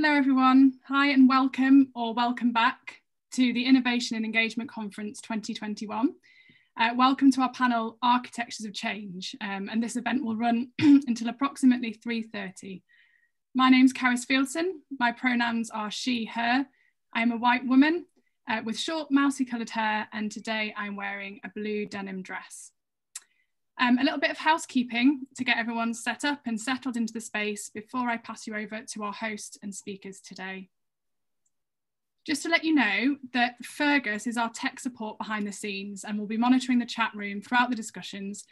Hello everyone, hi and welcome or welcome back to the Innovation and Engagement Conference 2021. Welcome to our panel Architectures of Change, and this event will run until approximately 3:30. My name's Caris Fieldson, my pronouns are she, her. I am a white woman with short mousy coloured hair, and today I'm wearing a blue denim dress. A little bit of housekeeping to get everyone set up and settled into the space before I pass you over to our host and speakers today. Just to let you know that Fergus is our tech support behind the scenes and will be monitoring the chat room throughout the discussions.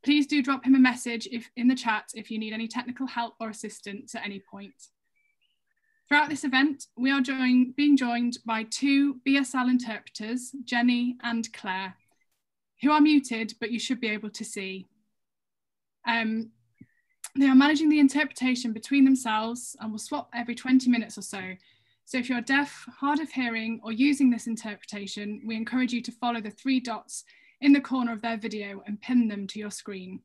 Please do drop him a message in the chat if you need any technical help or assistance at any point. Throughout this event, we are being joined by two BSL interpreters, Jenny and Claire, who are muted, but you should be able to see. They are managing the interpretation between themselves and will swap every 20 minutes or so. So if you're deaf, hard of hearing, or using this interpretation, we encourage you to follow the 3 dots in the corner of their video and pin them to your screen.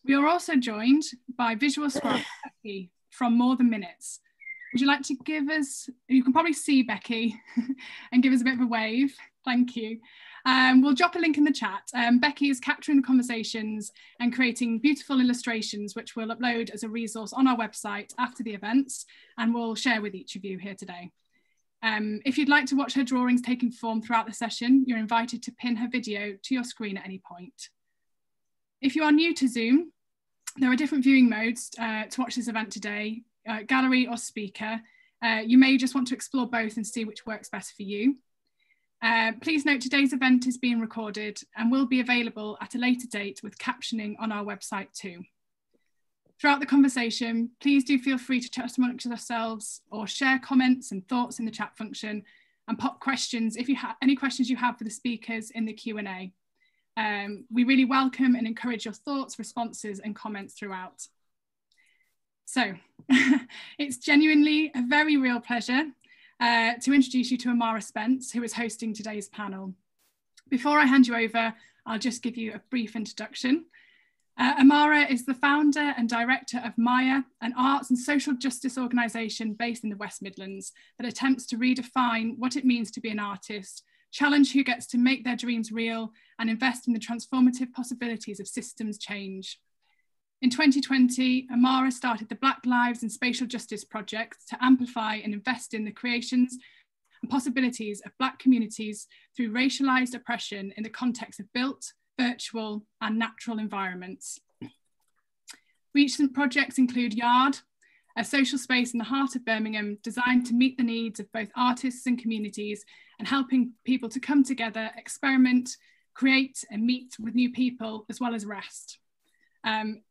We are also joined by visual scribe Becky from More Than Minutes. Would you like to give us, you can probably see Becky and give us a bit of a wave. Thank you. We'll drop a link in the chat. Becky is capturing the conversations and creating beautiful illustrations, which we'll upload as a resource on our website after the events, and we'll share with each of you here today. If you'd like to watch her drawings taking form throughout the session, you're invited to pin her video to your screen at any point. If you are new to Zoom, there are different viewing modes to watch this event today, gallery or speaker. You may just want to explore both and see which works best for you. Please note today's event is being recorded and will be available at a later date with captioning on our website too. Throughout the conversation, please do feel free to chat amongst yourselves or share comments and thoughts in the chat function and pop questions if you have any questions you have for the speakers in the Q&A. We really welcome and encourage your thoughts, responses and comments throughout. So it's genuinely a very real pleasure to introduce you to Amahra Spence, who is hosting today's panel. Before I hand you over, I'll just give you a brief introduction. Amahra is the founder and director of MAIA, an arts and social justice organisation based in the West Midlands that attempts to redefine what it means to be an artist, challenge who gets to make their dreams real, and invest in the transformative possibilities of systems change. In 2020, Amahra started the Black Lives and Spatial Justice Project to amplify and invest in the creations and possibilities of Black communities through racialised oppression in the context of built, virtual and natural environments. Recent projects include Yard, a social space in the heart of Birmingham designed to meet the needs of both artists and communities and helping people to come together, experiment, create and meet with new people as well as rest.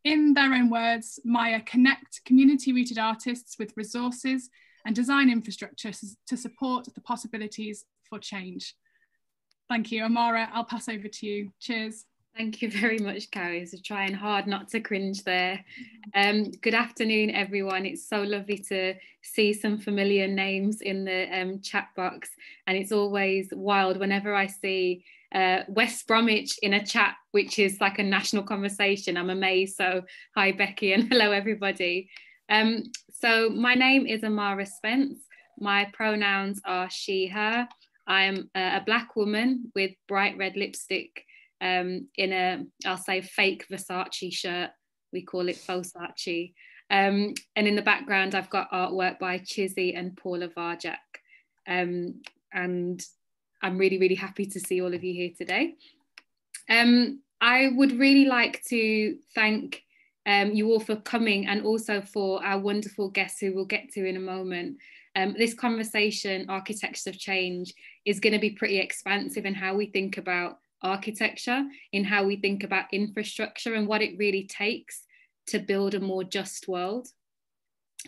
In their own words, MAIA connect community-rooted artists with resources and design infrastructure to support the possibilities for change. Thank you, Amahra. I'll pass over to you. Cheers. Thank you very much, Carrie. So trying hard not to cringe there. Good afternoon, everyone. It's so lovely to see some familiar names in the chat box, and it's always wild whenever I see West Bromwich in a chat, which is like a national conversation. I'm amazed. So hi, Becky, and hello, everybody. So my name is Amahra Spence. My pronouns are she, her. I am a Black woman with bright red lipstick in a, I'll say, fake Versace shirt. We call it Fosace. And in the background, I've got artwork by Chizzy and Paula Varjak. And I'm really, really happy to see all of you here today. I would really like to thank you all for coming, and also for our wonderful guests who we'll get to in a moment. This conversation, Architectures of Change, is going to be pretty expansive in how we think about architecture, in how we think about infrastructure and what it really takes to build a more just world.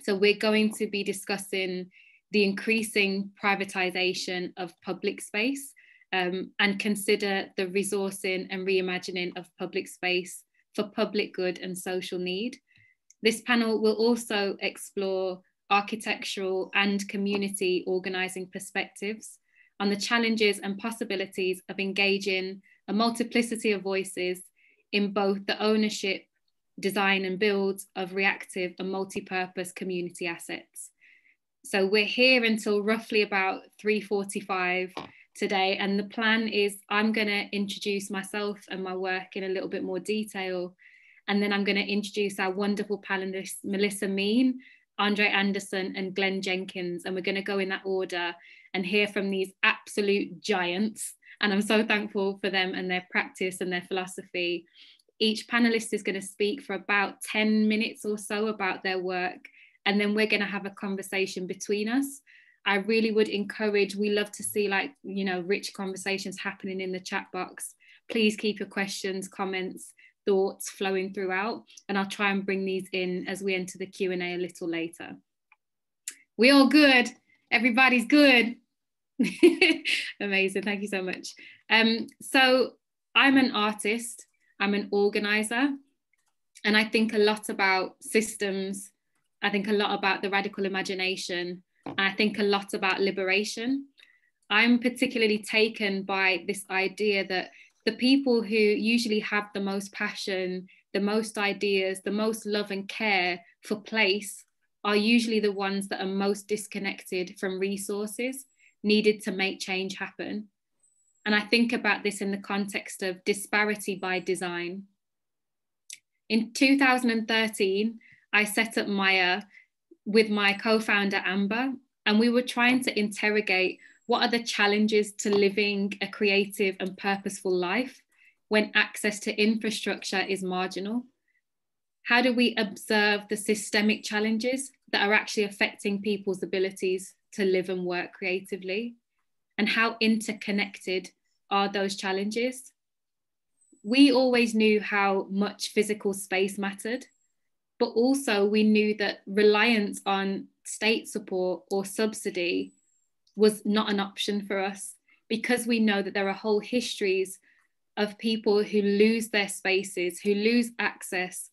So we're going to be discussing the increasing privatisation of public space and consider the resourcing and reimagining of public space for public good and social need. This panel will also explore architectural and community organising perspectives on the challenges and possibilities of engaging a multiplicity of voices in both the ownership, design and build of reactive and multi-purpose community assets. So we're here until roughly about 3:45 today. And the plan is I'm going to introduce myself and my work in a little bit more detail. And then I'm going to introduce our wonderful panelists, Melissa Mean, Andre Anderson, and Glenn Jenkins. And we're going to go in that order and hear from these absolute giants. And I'm so thankful for them and their practice and their philosophy. Each panelist is going to speak for about 10 minutes or so about their work. And then we're going to have a conversation between us. I really would encourage, we love to see rich conversations happening in the chat box. Please keep your questions, comments, thoughts flowing throughout. And I'll try and bring these in as we enter the Q&A a little later. We all good? Everybody's good? Amazing, thank you so much. So I'm an artist, I'm an organizer, and I think a lot about systems. I think a lot about the radical imagination. And I think a lot about liberation. I'm particularly taken by this idea that the people who usually have the most passion, the most ideas, the most love and care for place are usually the ones that are most disconnected from resources needed to make change happen. And I think about this in the context of disparity by design. In 2013, I set up MAIA with my co-founder Amber, and we were trying to interrogate what are the challenges to living a creative and purposeful life when access to infrastructure is marginal? How do we observe the systemic challenges that are actually affecting people's abilities to live and work creatively? And how interconnected are those challenges? We always knew how much physical space mattered, but also we knew that reliance on state support or subsidy was not an option for us, because we know that there are whole histories of people who lose their spaces, who lose access,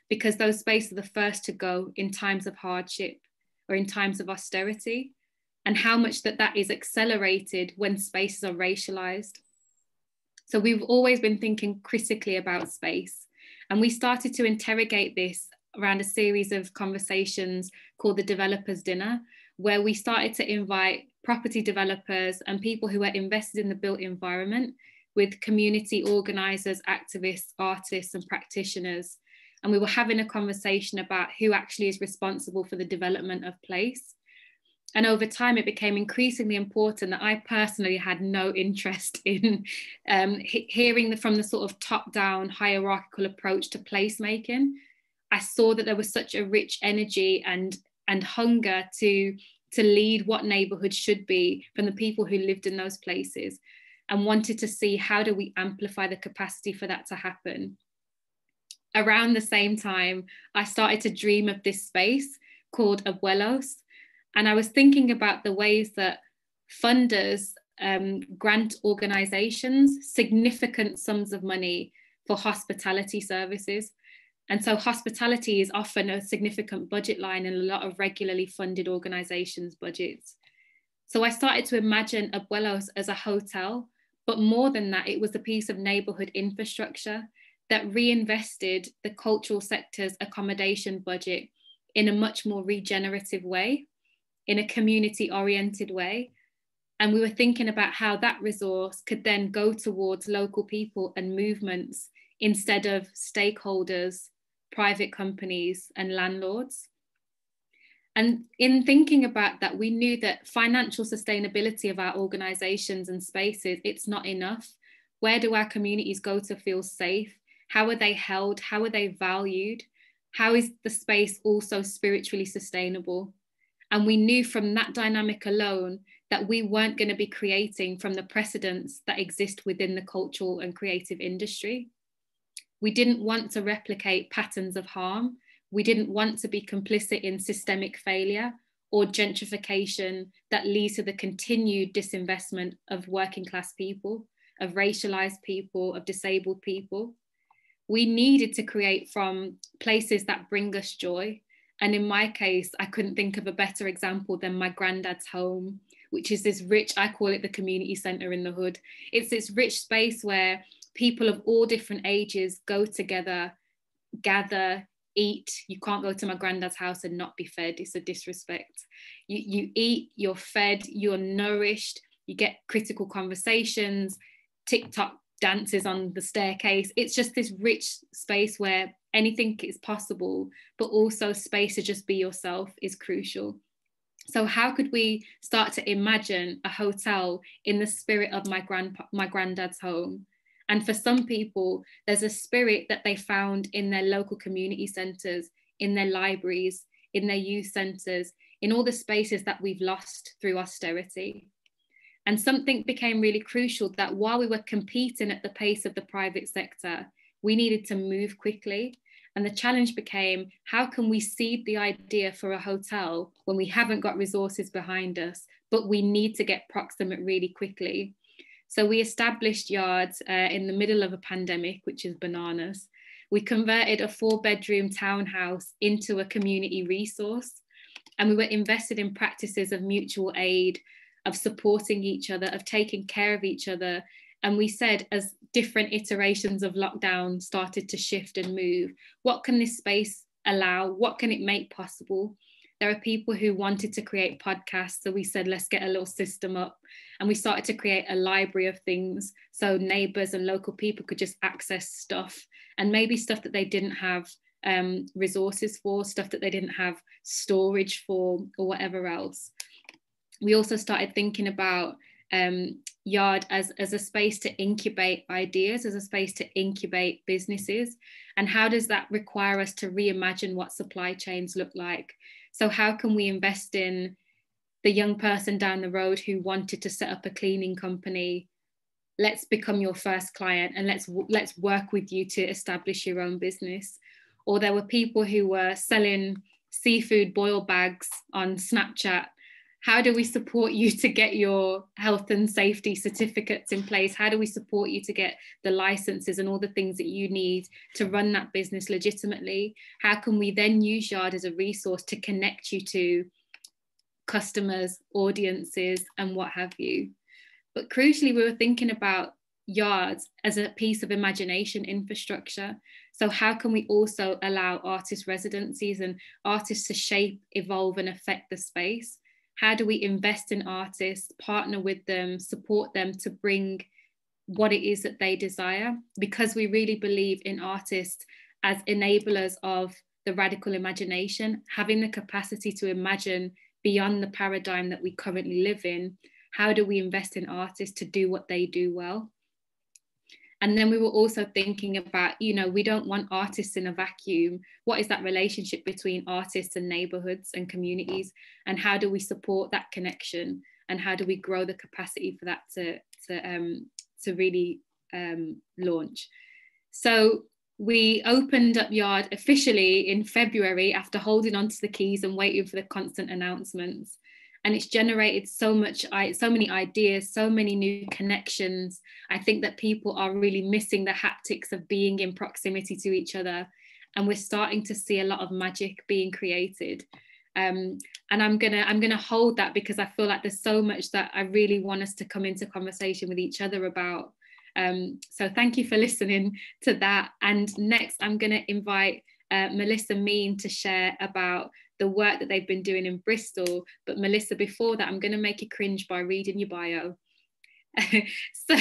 because those spaces are the first to go in times of hardship or in times of austerity, and how much that is accelerated when spaces are racialized. So we've always been thinking critically about space. And we started to interrogate this around a series of conversations called the Developers Dinner, where we started to invite property developers and people who are invested in the built environment with community organizers, activists, artists, and practitioners. And we were having a conversation about who actually is responsible for the development of place. And over time, it became increasingly important that I personally had no interest in hearing from the sort of top-down hierarchical approach to placemaking. I saw that there was such a rich energy and hunger to lead what neighborhoods should be from the people who lived in those places, and wanted to see how do we amplify the capacity for that to happen. Around the same time, I started to dream of this space called Abuelos. And I was thinking about the ways that funders grant organizations significant sums of money for hospitality services. And so hospitality is often a significant budget line in a lot of regularly funded organizations' budgets. So I started to imagine Abuelos as a hotel, but more than that, it was a piece of neighborhood infrastructure that reinvested the cultural sector's accommodation budget in a much more regenerative way, in a community-oriented way. And we were thinking about how that resource could then go towards local people and movements instead of stakeholders, private companies, and landlords. And in thinking about that, we knew that financial sustainability of our organizations and spaces, it's not enough. Where do our communities go to feel safe? How are they held? How are they valued? How is the space also spiritually sustainable? And we knew from that dynamic alone that we weren't going to be creating from the precedents that exist within the cultural and creative industry. We didn't want to replicate patterns of harm. We didn't want to be complicit in systemic failure or gentrification that leads to the continued disinvestment of working class people, of racialized people, of disabled people. We needed to create from places that bring us joy. And in my case, I couldn't think of a better example than my granddad's home, which is this rich, I call it the community centre in the hood. It's this rich space where people of all different ages go together, gather, eat. You can't go to my granddad's house and not be fed. It's a disrespect. You eat, you're fed, you're nourished, you get critical conversations, TikTok dances on the staircase. It's just this rich space where anything is possible, but also space to just be yourself is crucial. So how could we start to imagine a hotel in the spirit of my granddad's home? And for some people, there's a spirit that they found in their local community centres, in their libraries, in their youth centres, in all the spaces that we've lost through austerity. And something became really crucial, that while we were competing at the pace of the private sector, we needed to move quickly. And the challenge became, how can we seed the idea for a hotel when we haven't got resources behind us, but we need to get proximate really quickly? So we established Yards in the middle of a pandemic, which is bananas. We converted a 4-bedroom townhouse into a community resource. And we were invested in practices of mutual aid, of supporting each other, of taking care of each other. And we said, as different iterations of lockdown started to shift and move, what can this space allow? What can it make possible? There are people who wanted to create podcasts. So we said, let's get a little system up. And we started to create a library of things, so neighbours and local people could just access stuff, and maybe stuff that they didn't have resources for, stuff that they didn't have storage for, or whatever else. We also started thinking about Yard as a space to incubate ideas, as a space to incubate businesses. And how does that require us to reimagine what supply chains look like? So how can we invest in the young person down the road who wanted to set up a cleaning company? Let's become your first client and let's work with you to establish your own business. Or there were people who were selling seafood boil bags on Snapchat. How do we support you to get your health and safety certificates in place? How do we support you to get the licenses and all the things that you need to run that business legitimately? How can we then use Yard as a resource to connect you to customers, audiences, and what have you? But crucially, we were thinking about Yards as a piece of imagination infrastructure. So how can we also allow artist residencies and artists to shape, evolve, and affect the space? How do we invest in artists, partner with them, support them to bring what it is that they desire? Because we really believe in artists as enablers of the radical imagination, having the capacity to imagine beyond the paradigm that we currently live in. How do we invest in artists to do what they do well? And then we were also thinking about, we don't want artists in a vacuum. What is that relationship between artists and neighborhoods and communities? And how do we support that connection? And how do we grow the capacity for that to really launch? So we opened up Yard officially in February after holding on to the keys and waiting for the constant announcements. And it's generated so many ideas, so many new connections. I think that people are really missing the haptics of being in proximity to each other. And we're starting to see a lot of magic being created. And I'm gonna hold that, because I feel like there's so much that I really want us to come into conversation with each other about. So thank you for listening to that. And next, I'm gonna invite Melissa Mean to share about the work that they've been doing in Bristol. But Melissa, before that, I'm going to make you cringe by reading your bio. So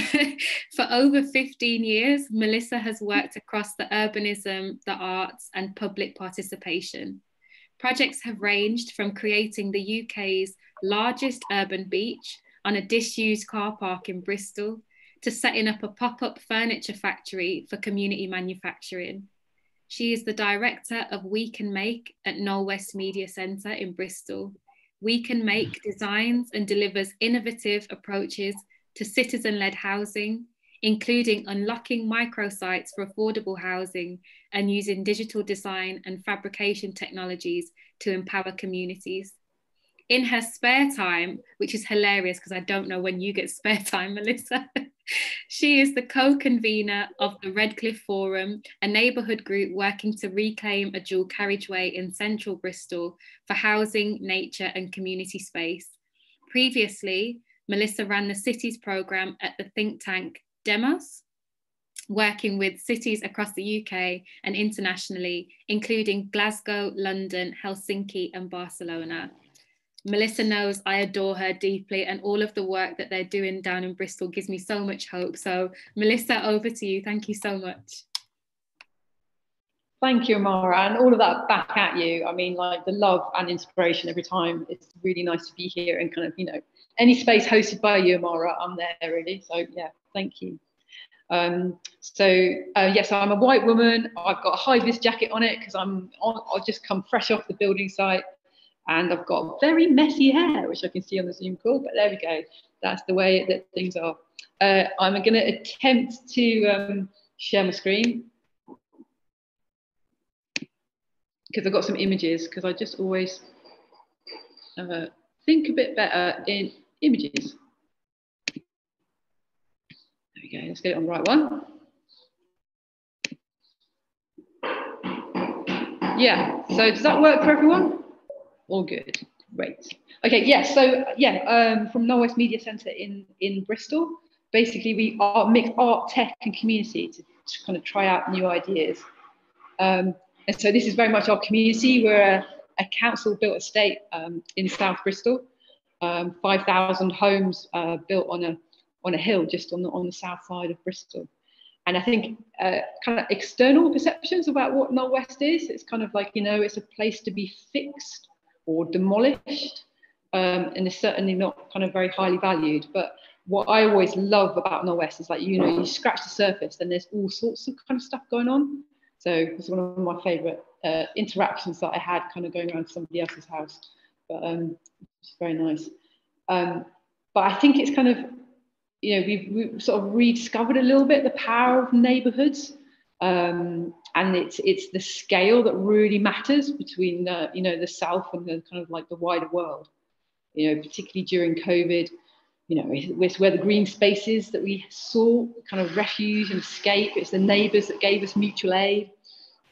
for over 15 years, Melissa has worked across the urbanism, the arts, and public participation. Projects have ranged from creating the UK's largest urban beach on a disused car park in Bristol, to setting up a pop-up furniture factory for community manufacturing. She is the director of We Can Make at Knowle West Media Centre in Bristol. We Can Make designs and delivers innovative approaches to citizen-led housing, including unlocking microsites for affordable housing and using digital design and fabrication technologies to empower communities. In her spare time, which is hilarious because I don't know when you get spare time, Melissa, she is the co-convener of the Redcliffe Forum, a neighbourhood group working to reclaim a dual carriageway in central Bristol for housing, nature and community space. Previously, Melissa ran the cities programme at the think tank Demos, working with cities across the UK and internationally, including Glasgow, London, Helsinki and Barcelona. Melissa knows I adore her deeply, and all of the work that they're doing down in Bristol gives me so much hope. So Melissa, over to you. Thank you so much. Thank you, Amahra, and all of that back at you. I mean, like the love and inspiration every time. It's really nice to be here and kind of, you know, any space hosted by you, Amahra, I'm there really. So yeah, thank you. Yes, I'm a white woman. I've got a high-vis jacket on it because I've just come fresh off the building site, and I've got very messy hair, which I can see on the Zoom call. But there we go. That's the way that things are. I'm going to attempt to share my screen, because I've got some images, because I just always think a bit better in images. There we go, let's get it on the right one. Yeah, so does that work for everyone? All good, great. Okay, yeah, so yeah, from Knowle West Media Centre in Bristol. Basically, we mix art, tech and community to kind of try out new ideas. And so this is very much our community. We're a council-built estate in South Bristol, 5,000 homes built on a hill just on the south side of Bristol. And I think kind of external perceptions about what Knowle West is, it's kind of like, you know, it's a place to be fixed or demolished, and it's certainly not kind of very highly valued. But what I always love about Knowle West is, like, you know, you scratch the surface and there's all sorts of kind of stuff going on. So it's one of my favourite interactions that I had kind of going around to somebody else's house, but it's very nice. But I think it's kind of, you know, we've sort of rediscovered a little bit the power of neighbourhoods, and it's the scale that really matters between you know, the South and the kind of like the wider world. You know, particularly during COVID, you know, it's where the green spaces that we saw kind of refuge and escape. It's the neighbours that gave us mutual aid.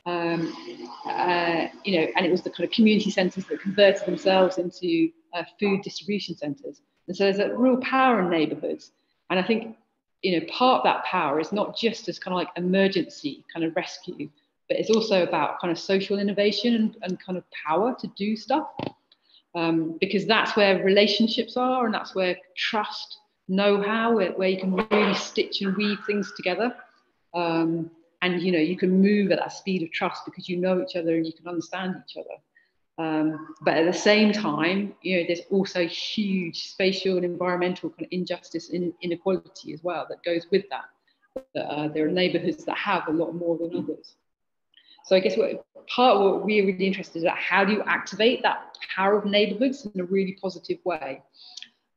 You know, and it was the kind of community centres that converted themselves into food distribution centres. And so there's a real power in neighbourhoods. And I think, you know, part of that power is not just as kind of like emergency kind of rescue, but it's also about kind of social innovation and kind of power to do stuff. Because that's where relationships are, and that's where trust, know-how, where you can really stitch and weave things together. And, you know, you can move at that speed of trust because you know each other and you can understand each other. But at the same time, you know, there's also huge spatial and environmental kind of injustice and inequality as well that goes with that. There are neighbourhoods that have a lot more than others. So I guess part of what we're really interested in is how do you activate that power of neighbourhoods in a really positive way?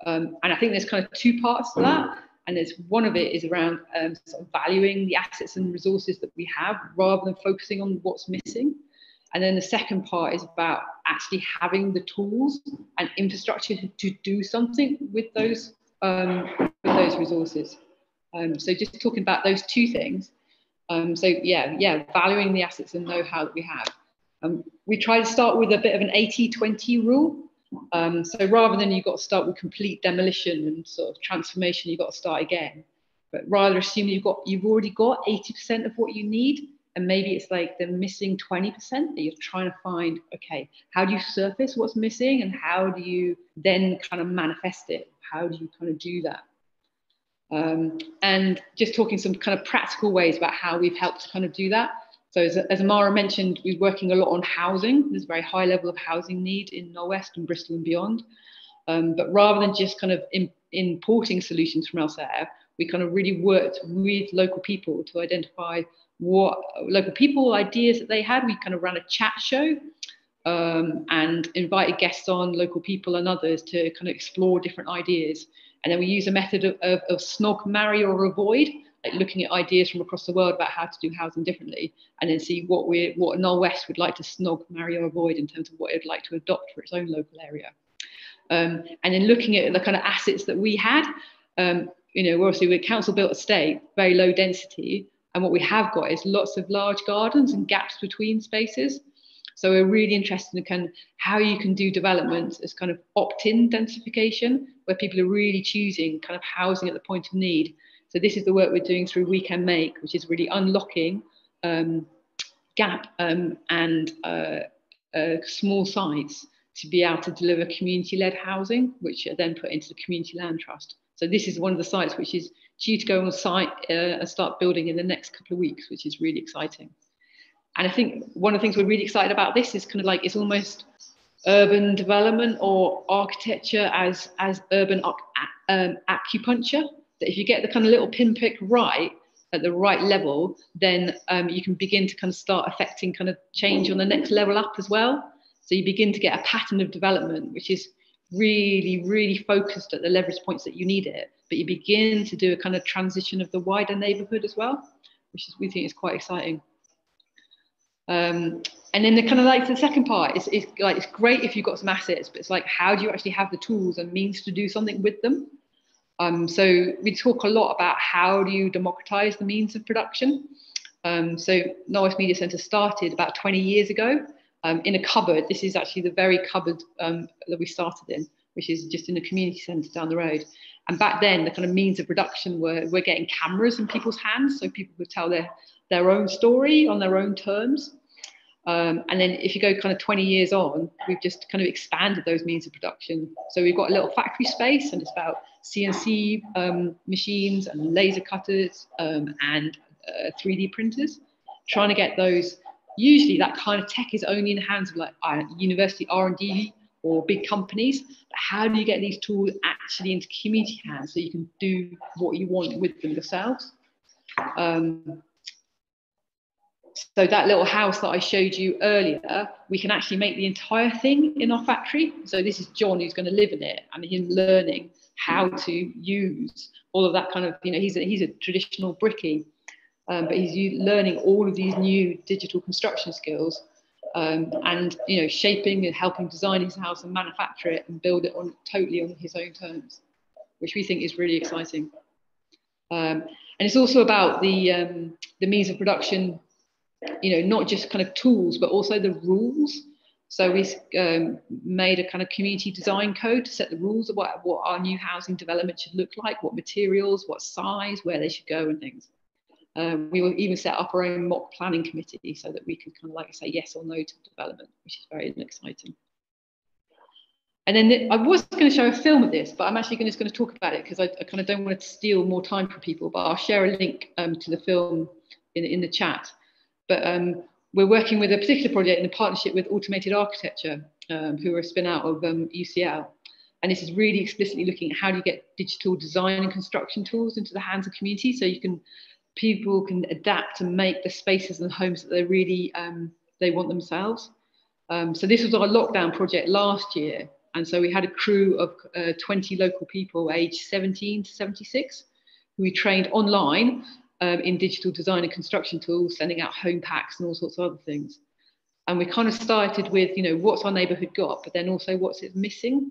And I think there's kind of two parts to that. And there's one of it is around sort of valuing the assets and resources that we have rather than focusing on what's missing. And then the second part is about actually having the tools and infrastructure to do something with those resources. So just talking about those two things. So yeah, valuing the assets and know-how that we have. We try to start with a bit of an 80-20 rule. So rather than you've got to start with complete demolition and sort of transformation, you've got to start again. But rather assume you've already got 80% of what you need, and maybe it's like the missing 20% that you're trying to find. Okay, how do you surface what's missing, and how do you then kind of manifest it? How do you kind of do that? And just talking some kind of practical ways about how we've helped to kind of do that. So as Amahra mentioned, we're working a lot on housing. There's a very high level of housing need in Knowle West and Bristol and beyond. But rather than just kind of importing solutions from elsewhere, we kind of really worked with local people to identify what local people ideas that they had. We kind of ran a chat show and invited guests on, local people and others, to kind of explore different ideas. And then we use a method of snog, marry or avoid, like looking at ideas from across the world about how to do housing differently, and then see what Knowle West would like to snog, marry or avoid in terms of what it'd like to adopt for its own local area. And then looking at the kind of assets that we had, you know, we're a council built estate, very low density. And what we have got is lots of large gardens and gaps between spaces. So we're really interested in kind of how you can do development as kind of opt-in densification, where people are really choosing kind of housing at the point of need. So this is the work we're doing through We Can Make, which is really unlocking gap and small sites to be able to deliver community-led housing, which are then put into the community land trust. So this is one of the sites which is due to go on site and start building in the next couple of weeks, which is really exciting. And I think one of the things we're really excited about this is kind of like, it's almost urban development or architecture as urban acupuncture, that if you get the kind of little pinprick right at the right level, then you can begin to kind of start affecting kind of change on the next level up as well. So you begin to get a pattern of development, which is really, really focused at the leverage points that you need it, but you begin to do a kind of transition of the wider neighbourhood as well, which is, we think is quite exciting. And then the kind of like the second part is like, it's great if you've got some assets, but it's like, how do you actually have the tools and means to do something with them? So we talk a lot about how do you democratise the means of production. So Knowle Media Centre started about 20 years ago in a cupboard. This is actually the very cupboard that we started in, which is just in a community centre down the road. And back then, the kind of means of production were getting cameras in people's hands, so people could tell their own story on their own terms. And then if you go kind of 20 years on, we've just kind of expanded those means of production. So we've got a little factory space, and it's about CNC machines and laser cutters and 3D printers, trying to get those. Usually that kind of tech is only in the hands of like university R&D or big companies. But how do you get these tools actually into community hands so you can do what you want with them yourselves? So that little house that I showed you earlier, we can actually make the entire thing in our factory. So this is John, who's going to live in it, and he's learning how to use all of that kind of, you know, he's a traditional brickie, but he's learning all of these new digital construction skills, and, you know, shaping and helping design his house and manufacture it and build it on totally on his own terms, which we think is really exciting. And it's also about the means of production, you know, not just kind of tools, but also the rules. So we made a kind of community design code to set the rules of what our new housing development should look like, what materials, what size, where they should go and things. We will even set up our own mock planning committee so that we can kind of like say yes or no to development, which is very exciting. And then I was going to show a film of this, but I'm actually just going to talk about it because I kind of don't want to steal more time from people, but I'll share a link to the film in the chat. But we're working with a particular project in a partnership with Automated Architecture, who are a spin out of UCL. And this is really explicitly looking at how do you get digital design and construction tools into the hands of communities, so people can adapt and make the spaces and homes that they really they want themselves. So this was our lockdown project last year. And so we had a crew of 20 local people aged 17 to 76, who we trained online in digital design and construction tools, sending out home packs and all sorts of other things. And we kind of started with, you know, what's our neighbourhood got, but then also what's it missing,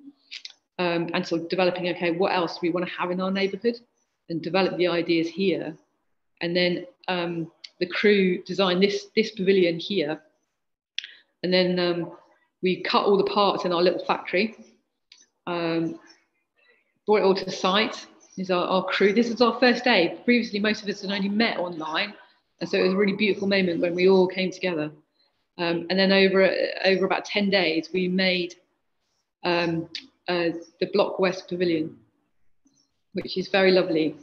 and sort of developing, okay, what else do we want to have in our neighbourhood, and develop the ideas here. And then the crew designed this pavilion here, and then we cut all the parts in our little factory, brought it all to the site. This is our crew. This is our first day. Previously, most of us had only met online, and so it was a really beautiful moment when we all came together. And then over about 10 days, we made the Block West Pavilion, which is very lovely.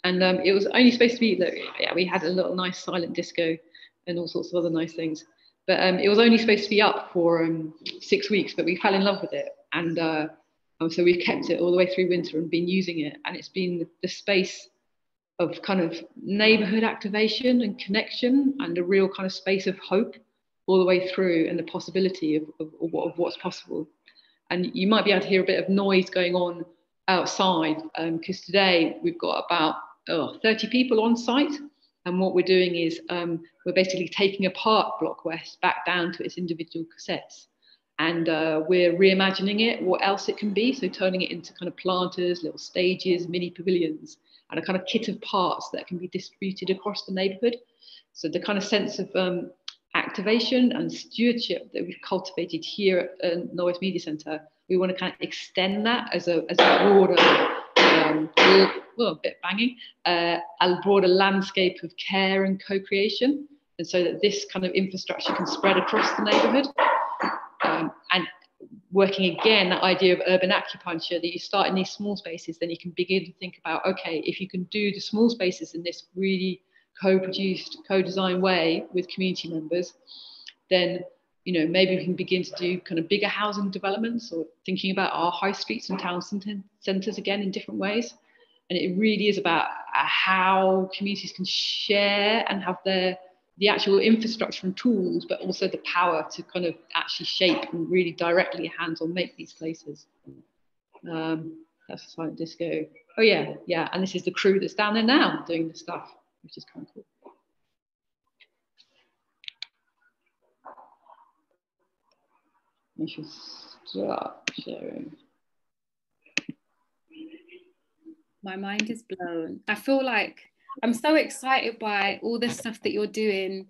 And it was only supposed to be that, yeah, we had a little nice silent disco and all sorts of other nice things. But it was only supposed to be up for 6 weeks, but we fell in love with it. And so we've kept it all the way through winter and been using it. And it's been the space of kind of neighbourhood activation and connection, and a real kind of space of hope all the way through, and the possibility of what's possible. And you might be able to hear a bit of noise going on outside, because today we've got about 30 people on site. And what we're doing is we're basically taking apart Block West back down to its individual cassettes. And we're reimagining it, what else it can be. So turning it into kind of planters, little stages, mini pavilions, and a kind of kit of parts that can be distributed across the neighbourhood. So the kind of sense of activation and stewardship that we've cultivated here at Knowle Media Centre, we want to kind of extend that as a broader, well, a bit banging, a broader landscape of care and co-creation, and so that this kind of infrastructure can spread across the neighbourhood. And working again, that idea of urban acupuncture, that you start in these small spaces, then you can begin to think about, okay, if you can do the small spaces in this really co-produced, co-designed way with community members, then, you know, maybe we can begin to do kind of bigger housing developments, or thinking about our high streets and town centres again in different ways. And it really is about how communities can share and have the actual infrastructure and tools, but also the power to kind of actually shape and really directly hands-on make these places. That's a silent disco. Oh yeah, yeah. And this is the crew that's down there now doing the stuff, which is kind of cool. I should start sharing. My mind is blown. I feel like I'm so excited by all the stuff that you're doing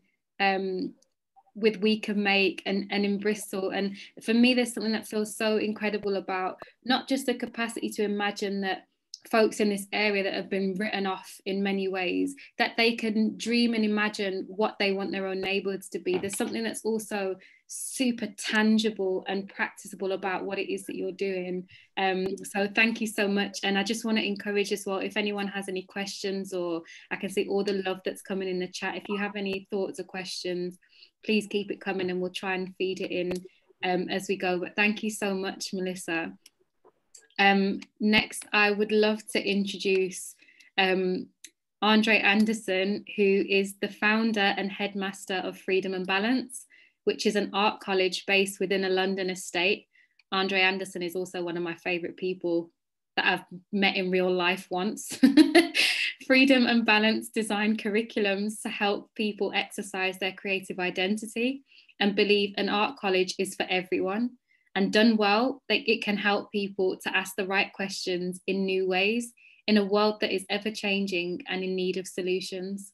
with We Can Make and in Bristol. And for me, there's something that feels so incredible about not just the capacity to imagine that folks in this area that have been written off in many ways, that they can dream and imagine what they want their own neighbourhoods to be. There's something that's also super tangible and practicable about what it is that you're doing. So thank you so much. And I just want to encourage as well, if anyone has any questions, or I can see all the love that's coming in the chat. If you have any thoughts or questions, please keep it coming and we'll try and feed it in as we go. But thank you so much, Melissa. Next, I would love to introduce Andre Anderson, who is the founder and headmaster of Freedom and Balance, which is an art college based within a London estate. Andre Anderson is also one of my favourite people that I've met in real life once. Freedom and Balance design curriculums to help people exercise their creative identity and believe an art college is for everyone. And done well, it can help people to ask the right questions in new ways in a world that is ever changing and in need of solutions.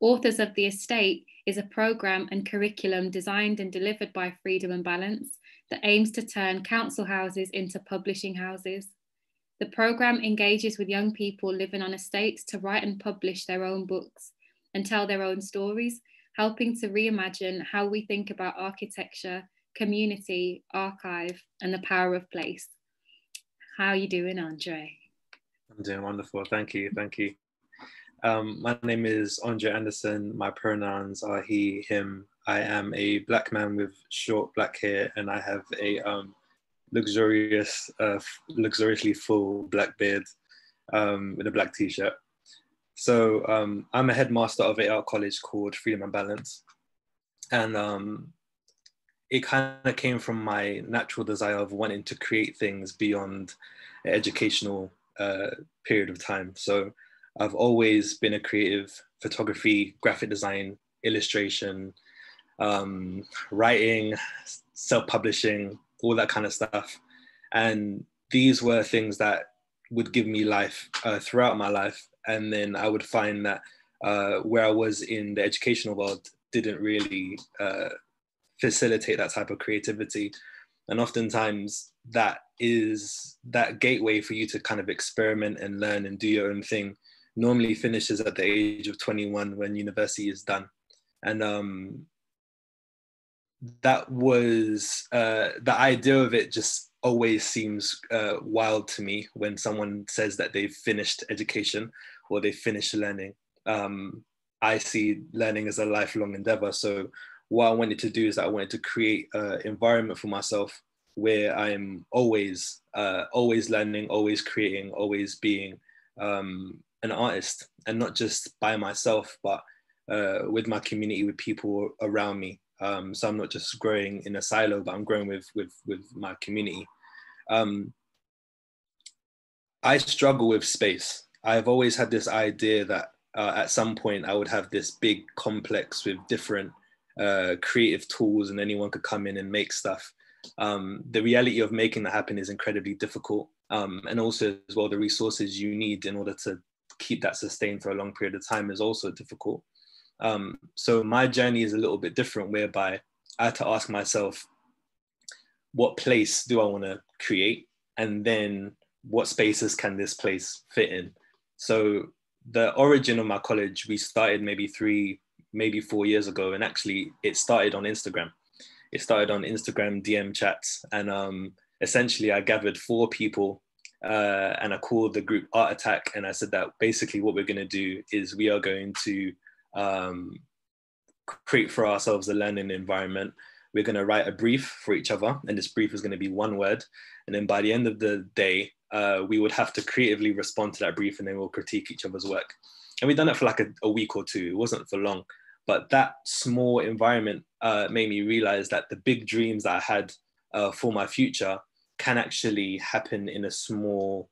Authors of the Estate is a programme and curriculum designed and delivered by Freedom and Balance that aims to turn council houses into publishing houses. The programme engages with young people living on estates to write and publish their own books and tell their own stories, helping to reimagine how we think about architecture, community, archive, and the power of place. How are you doing, Andre? I'm doing wonderful, thank you, thank you. My name is Andre Anderson. My pronouns are he, him. I am a black man with short black hair, and I have a luxuriously full black beard with a black t-shirt. So I'm a headmaster of an art college called Freedom and Balance. And it kind of came from my natural desire of wanting to create things beyond an educational period of time. So I've always been a creative: photography, graphic design, illustration, writing, self-publishing, all that kind of stuff. And these were things that would give me life throughout my life. And then I would find that where I was in the educational world didn't really facilitate that type of creativity. And oftentimes that is that gateway for you to kind of experiment and learn and do your own thing normally finishes at the age of 21 when university is done. And that was the idea of it just always seems wild to me when someone says that they've finished education or they've finished learning. I see learning as a lifelong endeavor. So what I wanted to do is that I wanted to create an environment for myself where I'm always learning, always creating, always being an artist, and not just by myself, but with my community, with people around me. So I'm not just growing in a silo, but I'm growing with my community. I struggle with space. I've always had this idea that at some point I would have this big complex with different creative tools and anyone could come in and make stuff. The reality of making that happen is incredibly difficult. And also as well, the resources you need in order to keep that sustained for a long period of time is also difficult. So my journey is a little bit different, whereby I had to ask myself, what place do I want to create? And then what spaces can this place fit in? So the origin of my college, we started maybe 4 years ago. And actually it started on Instagram. It started on Instagram DM chats. And essentially I gathered 4 people and I called the group Art Attack. And I said that basically what we're going to do is we are going to create for ourselves a learning environment. We're going to write a brief for each other, and this brief is going to be 1 word. And then by the end of the day, we would have to creatively respond to that brief, and then we'll critique each other's work. And we've done it for like a week or 2. It wasn't for long, but that small environment made me realize that the big dreams that I had for my future can actually happen in a small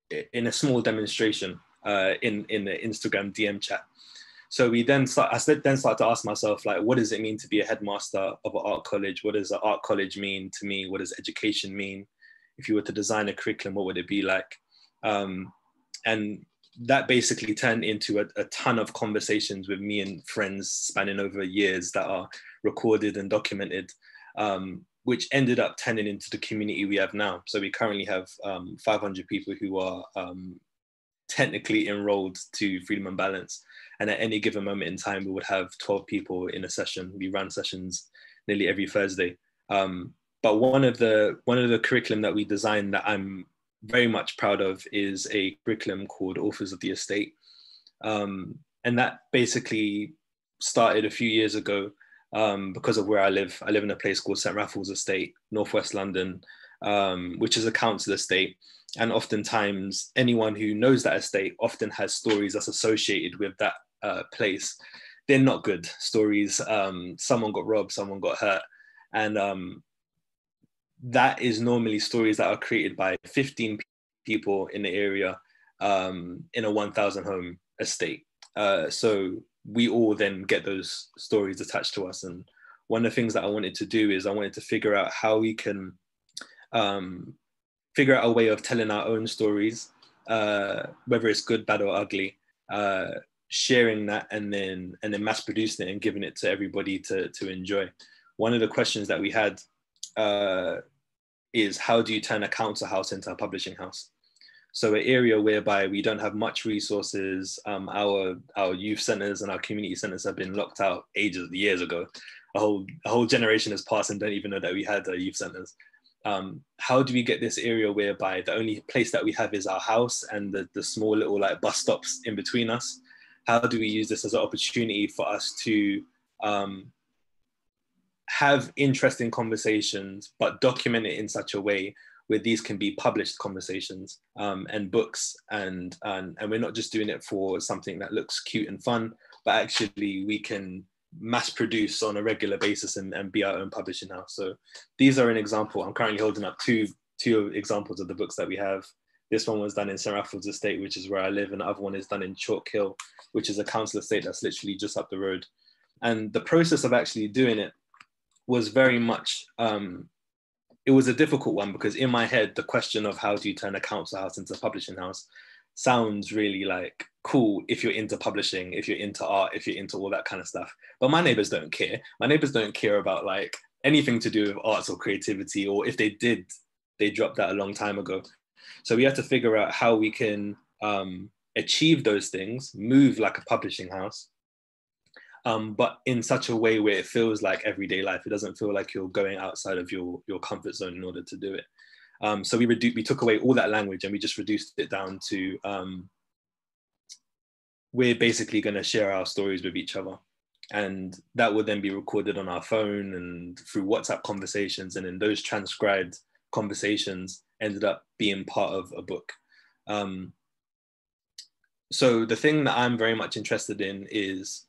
demonstration in the Instagram DM chat. So I then started to ask myself, like, what does it mean to be a headmaster of an art college? What does an art college mean to me? What does education mean? If you were to design a curriculum, what would it be like? And that basically turned into a ton of conversations with me and friends spanning over years that are recorded and documented, which ended up turning into the community we have now. So we currently have 500 people who are technically enrolled to Freedom and Balance. And at any given moment in time, we would have 12 people in a session. We run sessions nearly every Thursday. But one of the curriculum that we designed that I'm very much proud of is a curriculum called Authors of the Estate. And that basically started a few years ago because of where I live. I live in a place called St. Raffles Estate, Northwest London, which is a council estate. And oftentimes anyone who knows that estate often has stories that's associated with that place. They're not good stories. Someone got robbed, someone got hurt. And that is normally stories that are created by 15 people in the area in a 1,000 home estate. So we all then get those stories attached to us. And one of the things that I wanted to do is I wanted to figure out how we can figure out a way of telling our own stories, whether it's good, bad, or ugly, sharing that and then mass producing it and giving it to everybody to enjoy. One of the questions that we had is, how do you turn a council house into a publishing house? So an area whereby we don't have much resources, our youth centers and our community centers have been locked out years ago. A whole generation has passed and don't even know that we had youth centers. How do we get this area whereby the only place that we have is our house and the small little like bus stops in between us? How do we use this as an opportunity for us to have interesting conversations, but document it in such a way where these can be published conversations and books, and we're not just doing it for something that looks cute and fun, but actually we can mass produce on a regular basis and be our own publishing house. So these are an example. I'm currently holding up two examples of the books that we have. This one was done in St. Raffles Estate, which is where I live, and the other one is done in Chalk Hill, which is a council estate that's literally just up the road. And the process of actually doing it was very much, it was a difficult one, because in my head, the question of how do you turn a council house into a publishing house sounds really like cool if you're into publishing, if you're into art, if you're into all that kind of stuff. But my neighbors don't care. My neighbors don't care about like anything to do with arts or creativity, or if they did, they dropped that a long time ago. So we have to figure out how we can achieve those things, move like a publishing house, but in such a way where it feels like everyday life. It doesn't feel like you're going outside of your comfort zone in order to do it. So we took away all that language and we just reduced it down to, we're basically going to share our stories with each other. And that would then be recorded on our phone and through WhatsApp conversations. And then those transcribed conversations ended up being part of a book. So the thing that I'm very much interested in is,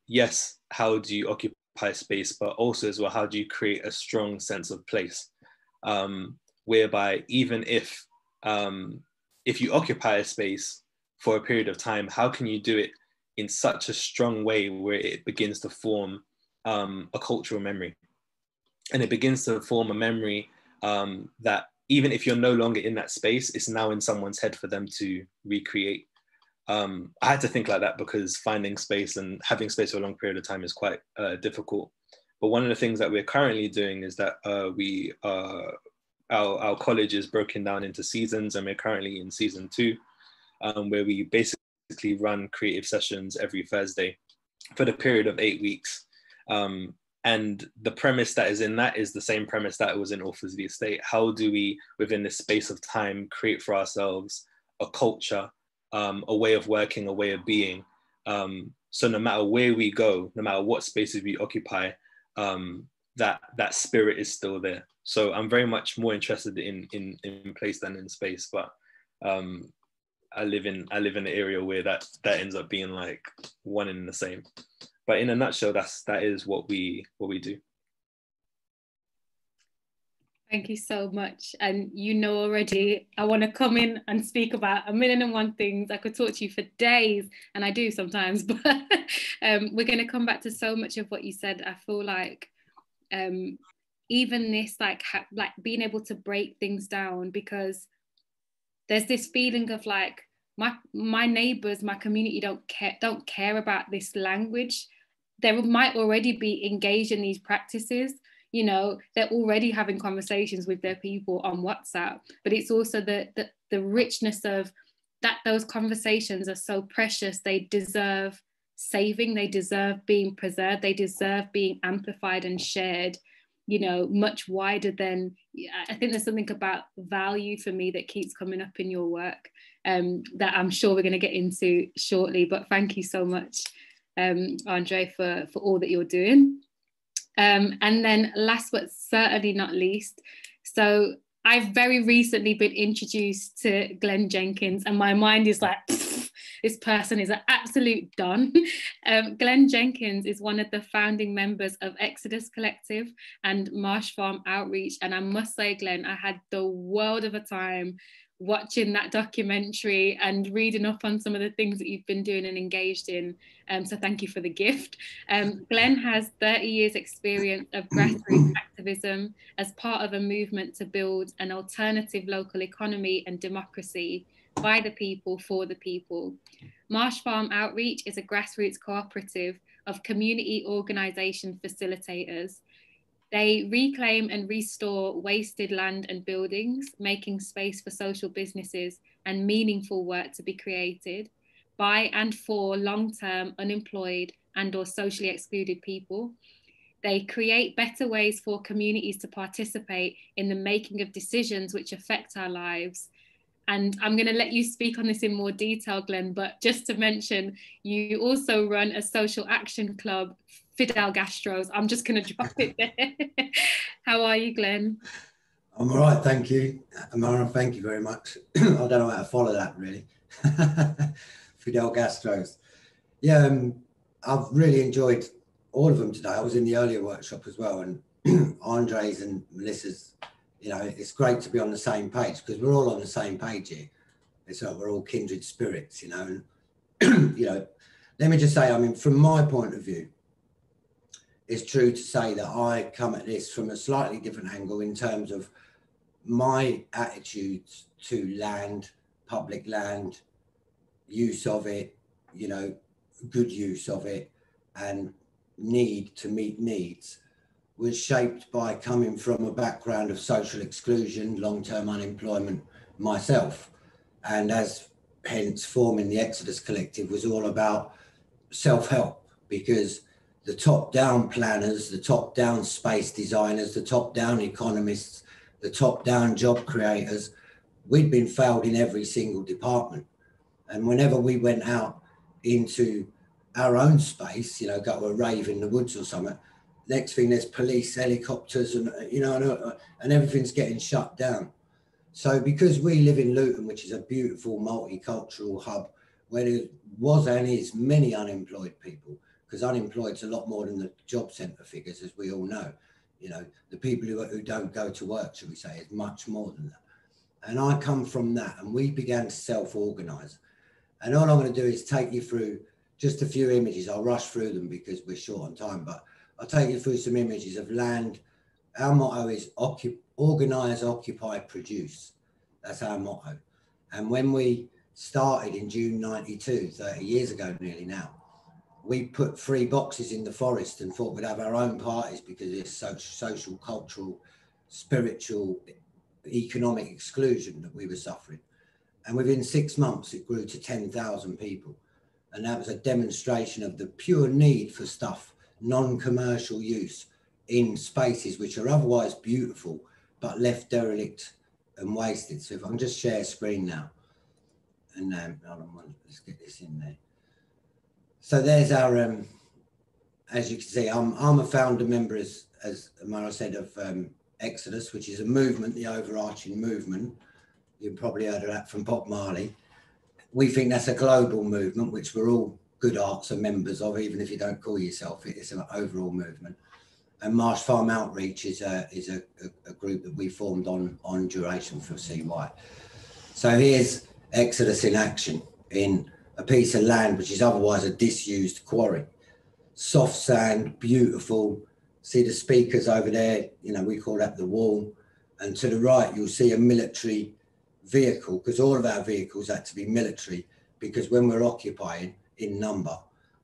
yes, how do you occupy space, but also as well, how do you create a strong sense of place? Whereby even if you occupy a space for a period of time, how can you do it in such a strong way where it begins to form a cultural memory? And it begins to form a memory that even if you're no longer in that space, it's now in someone's head for them to recreate. I had to think like that because finding space and having space for a long period of time is quite difficult. But one of the things that we're currently doing is that our college is broken down into seasons, and we're currently in season 2, where we basically run creative sessions every Thursday for the period of 8 weeks. And the premise that is in that is the same premise that was in Authors of the Estate. How do we, within this space of time, create for ourselves a culture, a way of working, a way of being? So no matter where we go, no matter what spaces we occupy, that spirit is still there. So I'm very much more interested in place than in space, but I live in an area where that ends up being like one and the same. But in a nutshell, that is what we do. Thank you so much. And you know already, I want to come in and speak about 1,001 things. I could talk to you for days, and I do sometimes, but we're going to come back to so much of what you said. I feel like even this, like being able to break things down, because there's this feeling of like, my neighbours, my community don't care about this language. They might already be engaged in these practices. You know, they're already having conversations with their people on WhatsApp, but it's also the richness of that. Those conversations are so precious. They deserve saving. They deserve being preserved. They deserve being amplified and shared, you know, much wider than, I think there's something about value for me that keeps coming up in your work that I'm sure we're going to get into shortly. But thank you so much, Andre, for all that you're doing. And then last but certainly not least, so I've very recently been introduced to Glenn Jenkins, and my mind is like, this person is an absolute don. Glenn Jenkins is one of the founding members of Exodus Collective and Marsh Farm Outreach. And I must say, Glenn, I had the world of a time watching that documentary and reading up on some of the things that you've been doing and engaged in. So thank you for the gift. Glenn has 30 years experience of grassroots activism as part of a movement to build an alternative local economy and democracy by the people, for the people. Marsh Farm Outreach is a grassroots cooperative of community organisation facilitators. They reclaim and restore wasted land and buildings, making space for social businesses and meaningful work to be created by and for long-term unemployed and or socially excluded people. They create better ways for communities to participate in the making of decisions which affect our lives. And I'm going to let you speak on this in more detail, Glenn, but just to mention, you also run a social action club, Fidel Gastros. I'm just going to drop it there. How are you, Glenn? I'm all right, thank you. Amahra, thank you very much. I don't know how to follow that, really. Fidel Gastros. Yeah, I've really enjoyed all of them today. I was in the earlier workshop as well, and Andre's and Melissa's. You know, it's great to be on the same page because we're all on the same page here. It's like we're all kindred spirits, you know. And, you know, let me just say, I mean, from my point of view, it's true to say that I come at this from a slightly different angle in terms of my attitudes to land, public land, use of it, you know, good use of it, and need to meet needs, was shaped by coming from a background of social exclusion, long-term unemployment myself. And as hence forming the Exodus Collective was all about self-help, because the top-down planners, the top-down space designers, the top-down economists, the top-down job creators, we'd been failed in every single department. And whenever we went out into our own space, you know, go to a rave in the woods or something, next thing there's police, helicopters, and you know, and everything's getting shut down. So because we live in Luton, which is a beautiful multicultural hub where there was and is many unemployed people, because unemployed's a lot more than the job centre figures, as we all know. You know, the people who don't go to work, should we say, is much more than that. And I come from that, and we began to self-organise. And all I'm going to do is take you through just a few images. I'll rush through them because we're short on time, but I'll take you through some images of land. Our motto is organise, occupy, produce. That's our motto. And when we started in June 92, 30 years ago nearly now. We put 3 boxes in the forest and thought we'd have our own parties because it's social, cultural, spiritual, economic exclusion that we were suffering. And within 6 months, it grew to 10,000 people. And that was a demonstration of the pure need for stuff, non-commercial use in spaces which are otherwise beautiful, but left derelict and wasted. So if I can just share screen now. And let's get this in there. So there's our, as you can see, I'm a founder member, as Amahra said, of Exodus, which is a movement, the overarching movement. You've probably heard of that from Bob Marley. We think that's a global movement, which we're all good arts are members of, even if you don't call yourself it. It's an overall movement. And Marsh Farm Outreach is a group that we formed on duration for CY. So here's Exodus in action in a piece of land which is otherwise a disused quarry. Soft sand, beautiful. See the speakers over there, you know, we call that the wall. And to the right, you'll see a military vehicle, because all of our vehicles had to be military, because when we're occupying in number,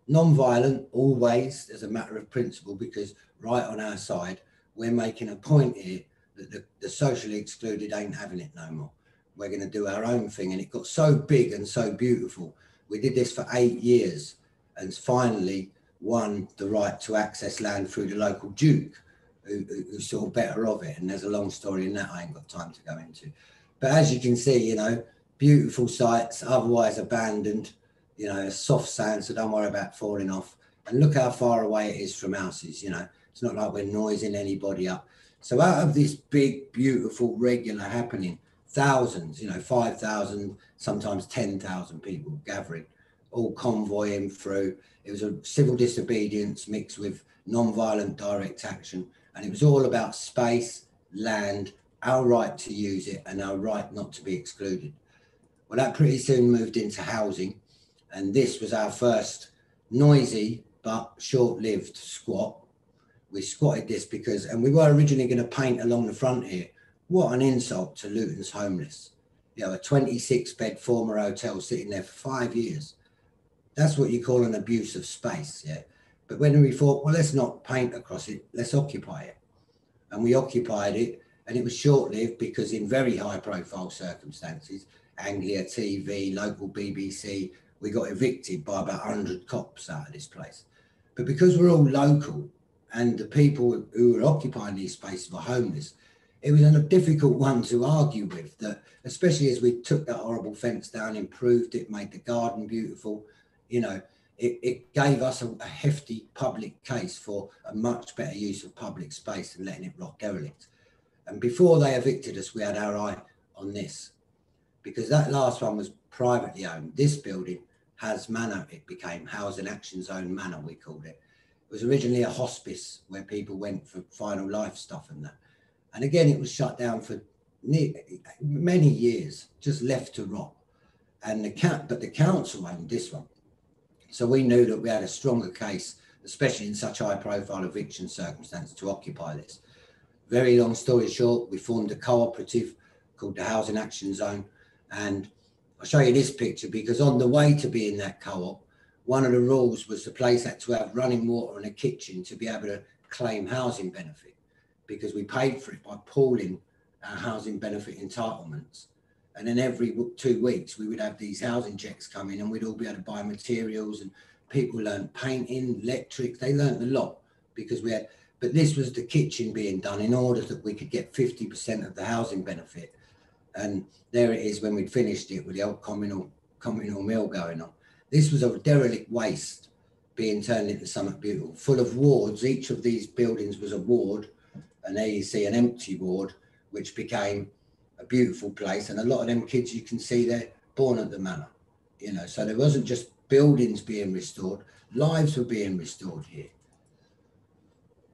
non-violent always as a matter of principle, because right on our side, we're making a point here that the socially excluded ain't having it no more. We're going to do our own thing. And it got so big and so beautiful. We did this for 8 years and finally won the right to access land through the local duke who saw better of it. And there's a long story in that I ain't got time to go into. But as you can see, you know, beautiful sites, otherwise abandoned, you know, soft sand, so don't worry about falling off. And look how far away it is from houses, you know. It's not like we're noising anybody up. So out of this big, beautiful, regular happening, thousands, you know, 5,000, sometimes 10,000 people gathering, all convoying through. It was a civil disobedience mixed with non-violent direct action. And it was all about space, land, our right to use it and our right not to be excluded. Well, that pretty soon moved into housing. And this was our first noisy but short-lived squat. We squatted this because, and we were originally going to paint along the front here. What an insult to Luton's homeless. You know, a 26-bed former hotel sitting there for 5 years. That's what you call an abuse of space, yeah. But when we thought, well, let's not paint across it, let's occupy it. And we occupied it, and it was short-lived because in very high-profile circumstances, Anglia TV, local BBC, we got evicted by about 100 cops out of this place. But because we're all local and the people who were occupying these spaces were homeless, it was a difficult one to argue with, that especially as we took that horrible fence down, improved it, made the garden beautiful, you know, it gave us a hefty public case for a much better use of public space than letting it rot derelict. And before they evicted us, we had our eye on this, because that last one was privately owned. This building has Manor, it became Housing Action Zone Manor, we called it. It was originally a hospice where people went for final life stuff and that. And again, it was shut down for many years, just left to rot. And but the council owned this one. So we knew that we had a stronger case, especially in such high profile eviction circumstances, to occupy this. Very long story short, we formed a cooperative called the Housing Action Zone. And I'll show you this picture because on the way to being that co-op, one of the rules was the place had to have running water and a kitchen to be able to claim housing benefit, because we paid for it by pooling our housing benefit entitlements. And then every 2 weeks, we would have these housing checks come in and we'd all be able to buy materials, and people learned painting, electric, they learned a lot because we had, but this was the kitchen being done in order that we could get 50% of the housing benefit. And there it is when we'd finished it with the old communal mill going on. This was a derelict waste being turned into something beautiful, full of wards. Each of these buildings was a ward, and there you see an empty ward, which became a beautiful place. And a lot of them kids you can see they're born at the manor, you know, so there wasn't just buildings being restored, lives were being restored here.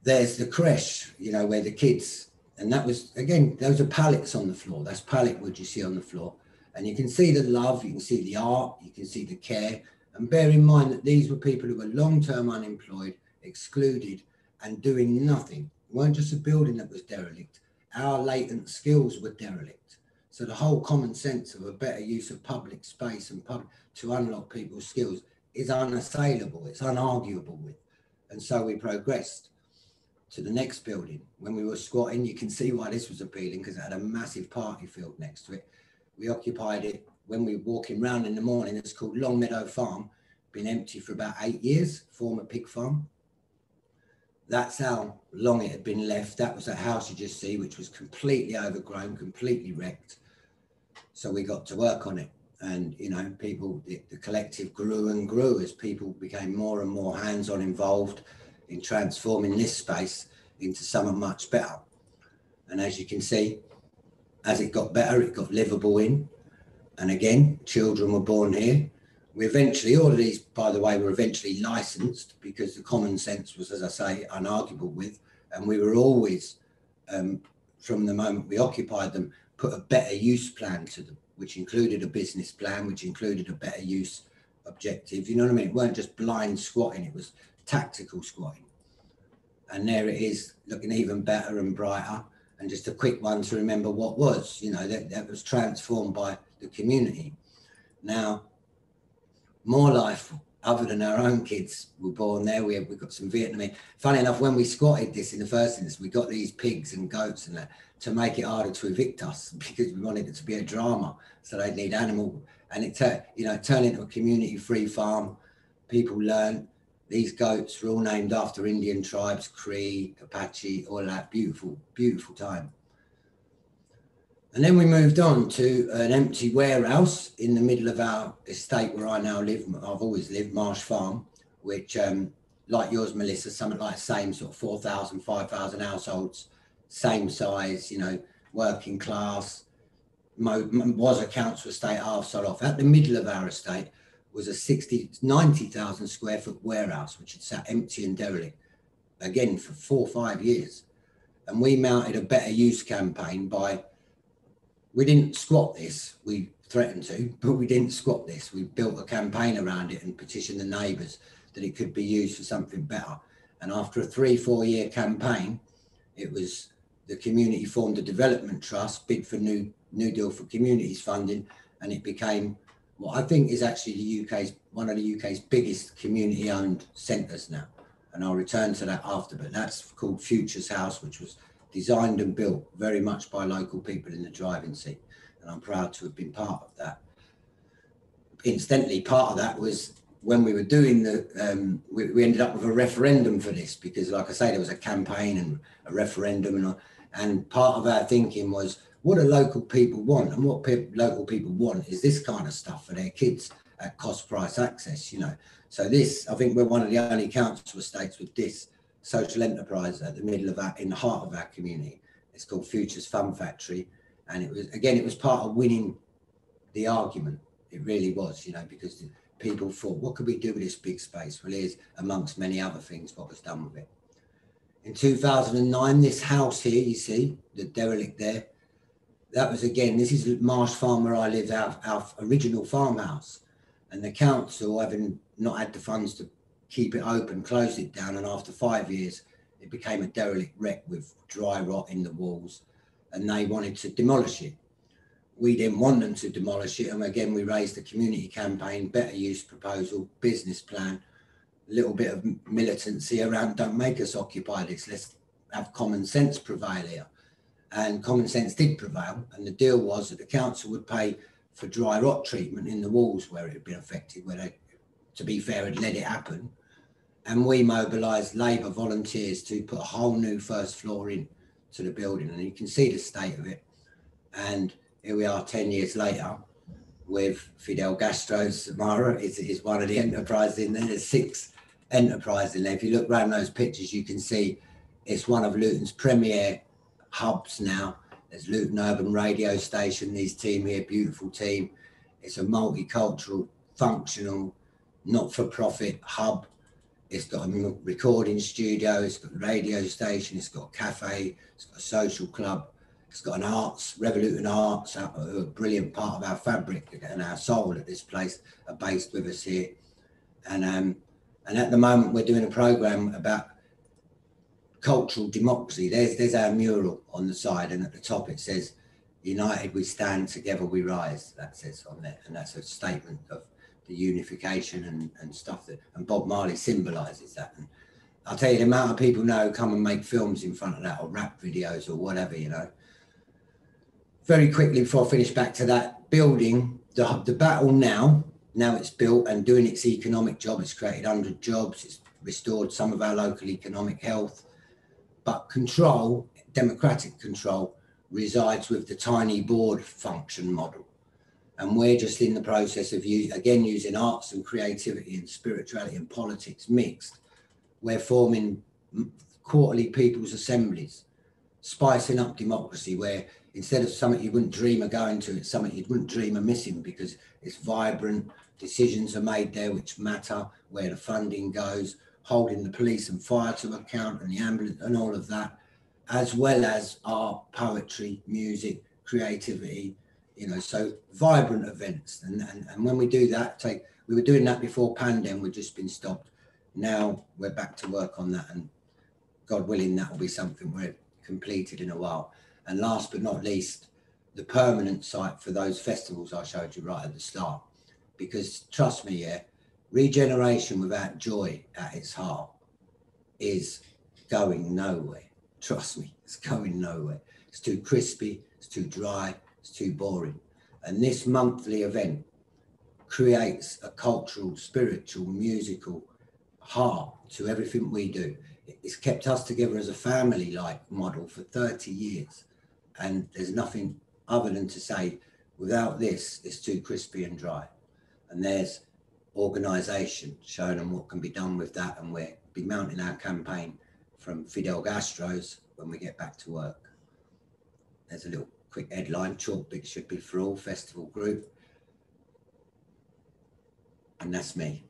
There's the creche, you know, where the kids, and that was, again, those are pallets on the floor. That's pallet wood you see on the floor. And you can see the love, you can see the art, you can see the care. And bear in mind that these were people who were long-term unemployed, excluded, and doing nothing. It weren't just a building that was derelict. Our latent skills were derelict. So the whole common sense of a better use of public space and to unlock people's skills is unassailable, it's unarguable with. And so we progressed to the next building. When we were squatting, you can see why this was appealing, because it had a massive party field next to it. We occupied it when we were walking around in the morning. It's called Longmeadow Farm, been empty for about 8 years, former pig farm. That's how long it had been left. That was that house you just see, which was completely overgrown, completely wrecked. So we got to work on it. And, you know, people, the collective grew and grew as people became more and more hands-on involved in transforming this space into something much better. And as you can see, as it got better, it got livable in. And again, children were born here. We eventually, all of these, by the way, were eventually licensed because the common sense was, as I say, unarguable with. And we were always, from the moment we occupied them, put a better use plan to them, which included a business plan, which included a better use objective. You know what I mean? It weren't just blind squatting, it was tactical squatting. And there it is, looking even better and brighter. And just a quick one to remember what was, you know, that was transformed by the community. Now, more life other than our own kids were born there. We've got some Vietnamese. Funny enough, when we squatted this in the first instance, we got these pigs and goats and that to make it harder to evict us because we wanted it to be a drama. So they'd need animal, and it turned into a community-free farm. People learned. These goats were all named after Indian tribes, Cree, Apache, all that. Beautiful, beautiful time. And then we moved on to an empty warehouse in the middle of our estate where I now live. I've always lived, Marsh Farm, which, like yours, Melissa, something like the same sort of 4,000, 5,000 households, same size, you know, working class, was a council estate, half sold off. At the middle of our estate was a 90,000 square foot warehouse, which had sat empty and derelict, again, for 4 or 5 years. And we mounted a better use campaign by, we didn't squat this, we threatened to, but we didn't squat this. We built a campaign around it and petitioned the neighbours that it could be used for something better. And after a 3-4 year campaign, it was the community formed a development trust, bid for New Deal for Communities funding, and it became what I think is actually one of the UK's biggest community-owned centres now. And I'll return to that after, but that's called Futures House, which was designed and built very much by local people in the driving seat. And I'm proud to have been part of that. Incidentally, part of that was when we were doing we ended up with a referendum for this, because like I say, there was a campaign and a referendum, and part of our thinking was, what do local people want? And what local people want is this kind of stuff for their kids at cost price access, you know. So this, I think we're one of the only council estates with this social enterprise at the middle of in the heart of our community. It's called Futures Fun Factory. And it was part of winning the argument. It really was, you know, because people thought, what could we do with this big space? Well, here's, amongst many other things, what was done with it. In 2009, this house here, you see, the derelict there, that was, again, this is Marsh Farm where I lived, our original farmhouse. And the council, having not had the funds to keep it open, closed it down. And after 5 years, it became a derelict wreck with dry rot in the walls. And they wanted to demolish it. We didn't want them to demolish it. And again, we raised a community campaign, better use proposal, business plan, a little bit of militancy around, don't make us occupy this, let's have common sense prevail here. And common sense did prevail. And the deal was that the council would pay for dry rot treatment in the walls where it had been affected, where they, to be fair, had let it happen. And we mobilised Labour volunteers to put a whole new first floor in to the building. And you can see the state of it. And here we are 10 years later with Fidel Castro's Amahra is one of the enterprises in there. There's 6 enterprises in there. If you look around those pictures, you can see it's one of Luton's premier hubs now. There's Luton Urban Radio Station, these team here, beautiful team. It's a multicultural, functional, not-for-profit hub. It's got a recording studio, it's got a radio station, it's got a cafe, it's got a social club, it's got an arts, Revolution Arts, a brilliant part of our fabric and our soul at this place are based with us here. And at the moment we're doing a programme about cultural democracy. There's our mural on the side, and at the top it says, United we stand, together we rise. That says on there, and that's a statement of the unification and stuff that, and Bob Marley symbolises that. And I'll tell you, the amount of people now come and make films in front of that, or rap videos, or whatever, you know. Very quickly, before I finish, back to that building, the battle now it's built and doing its economic job. It's created 100 jobs. It's restored some of our local economic health. But control, democratic control, resides with the tiny board function model. And we're just in the process of, using arts and creativity and spirituality and politics mixed. We're forming quarterly people's assemblies, spicing up democracy, where instead of something you wouldn't dream of going to, it's something you wouldn't dream of missing, because it's vibrant, decisions are made there which matter, where the funding goes, holding the police and fire to account and the ambulance and all of that, as well as art, poetry, music, creativity, you know, so vibrant events. And when we do that, we were doing that before pandemic, we've just been stopped. Now we're back to work on that, and God willing, that will be something we're completed in a while. And last but not least, the permanent site for those festivals I showed you right at the start. Because trust me, yeah, regeneration without joy at its heart is going nowhere. Trust me, it's going nowhere. It's too crispy, it's too dry, it's too boring. And this monthly event creates a cultural, spiritual, musical heart to everything we do. It's kept us together as a family-like model for 30 years. And there's nothing other than to say, without this, it's too crispy and dry. And there's organisation, showing them what can be done with that. And we'll be mounting our campaign from Fidel Castro's when we get back to work. There's a little quick headline, Chalk Big Should Be For All Festival Group. And that's me.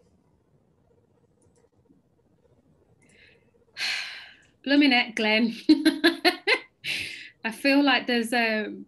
Blooming heck, Glenn. I feel like there's I'm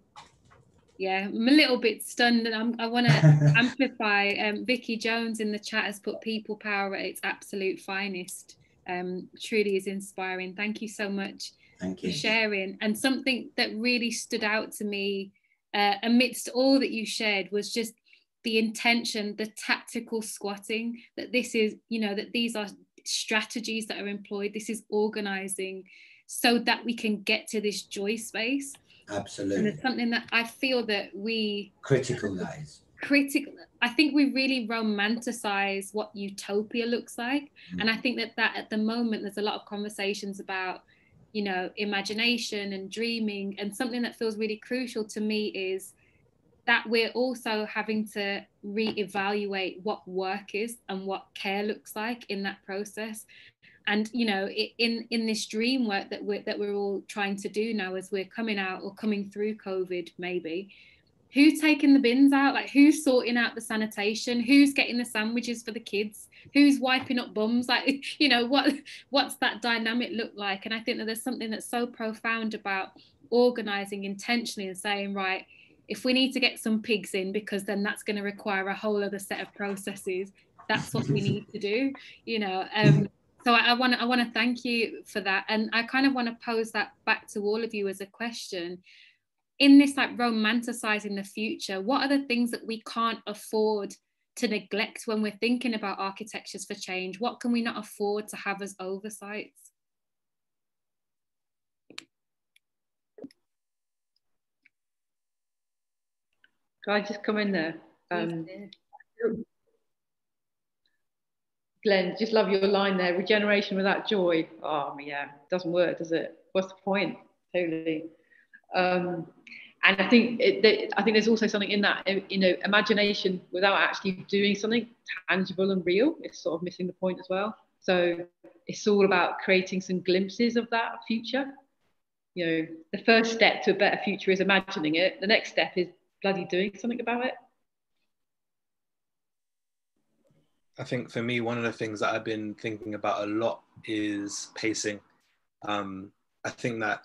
a little bit stunned, and I want to amplify. Vicky Jones in the chat has put people power at its absolute finest. Truly is inspiring. Thank you so much for sharing. And something that really stood out to me amidst all that you shared was just the intention, the tactical squatting, that this is, you know, that these are strategies that are employed. This is organising so that we can get to this joy space. Absolutely. And it's something that I feel that we... Critical, that is. Critical. I think we really romanticize what utopia looks like. And I think that at the moment, there's a lot of conversations about, you know, imagination and dreaming. And something that feels really crucial to me is that we're also having to reevaluate what work is and what care looks like in that process. And, you know, in this dream work that we're all trying to do now as we're coming out or coming through COVID, maybe, who's taking the bins out? Like, who's sorting out the sanitation? Who's getting the sandwiches for the kids? Who's wiping up bums? Like, you know, what's that dynamic look like? And I think that there's something that's so profound about organising intentionally and saying, right, if we need to get some pigs in, because then that's going to require a whole other set of processes, that's what we need to do, you know. So I want to thank you for that. And I kind of want to pose that back to all of you as a question. In this, like, romanticizing the future, what are the things that we can't afford to neglect when we're thinking about architectures for change? What can we not afford to have as oversights? Can I just come in there? Glenn, just love your line there. Regeneration without joy. Oh, yeah, doesn't work, does it? What's the point? Totally. And I think there's also something in that, you know, imagination without actually doing something tangible and real. It's sort of missing the point as well. So it's all about creating some glimpses of that future. You know, the first step to a better future is imagining it. The next step is bloody doing something about it. I think for me, one of the things that I've been thinking about a lot is pacing. I think that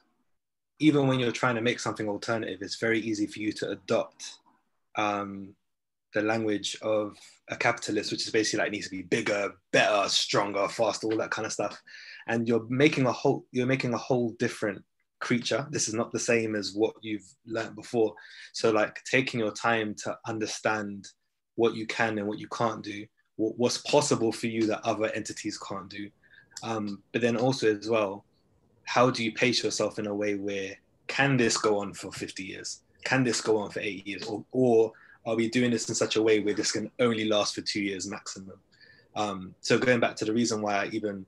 even when you're trying to make something alternative, it's very easy for you to adopt the language of a capitalist, which is basically like, it needs to be bigger, better, stronger, faster, all that kind of stuff. And you're making a whole different creature. This is not the same as what you've learned before. So like taking your time to understand what you can and what you can't do, what's possible for you that other entities can't do. But then also as well, how do you pace yourself in a way where, can this go on for 50 years? Can this go on for 8 years? Or are we doing this in such a way where this can only last for 2 years maximum? So going back to the reason why I even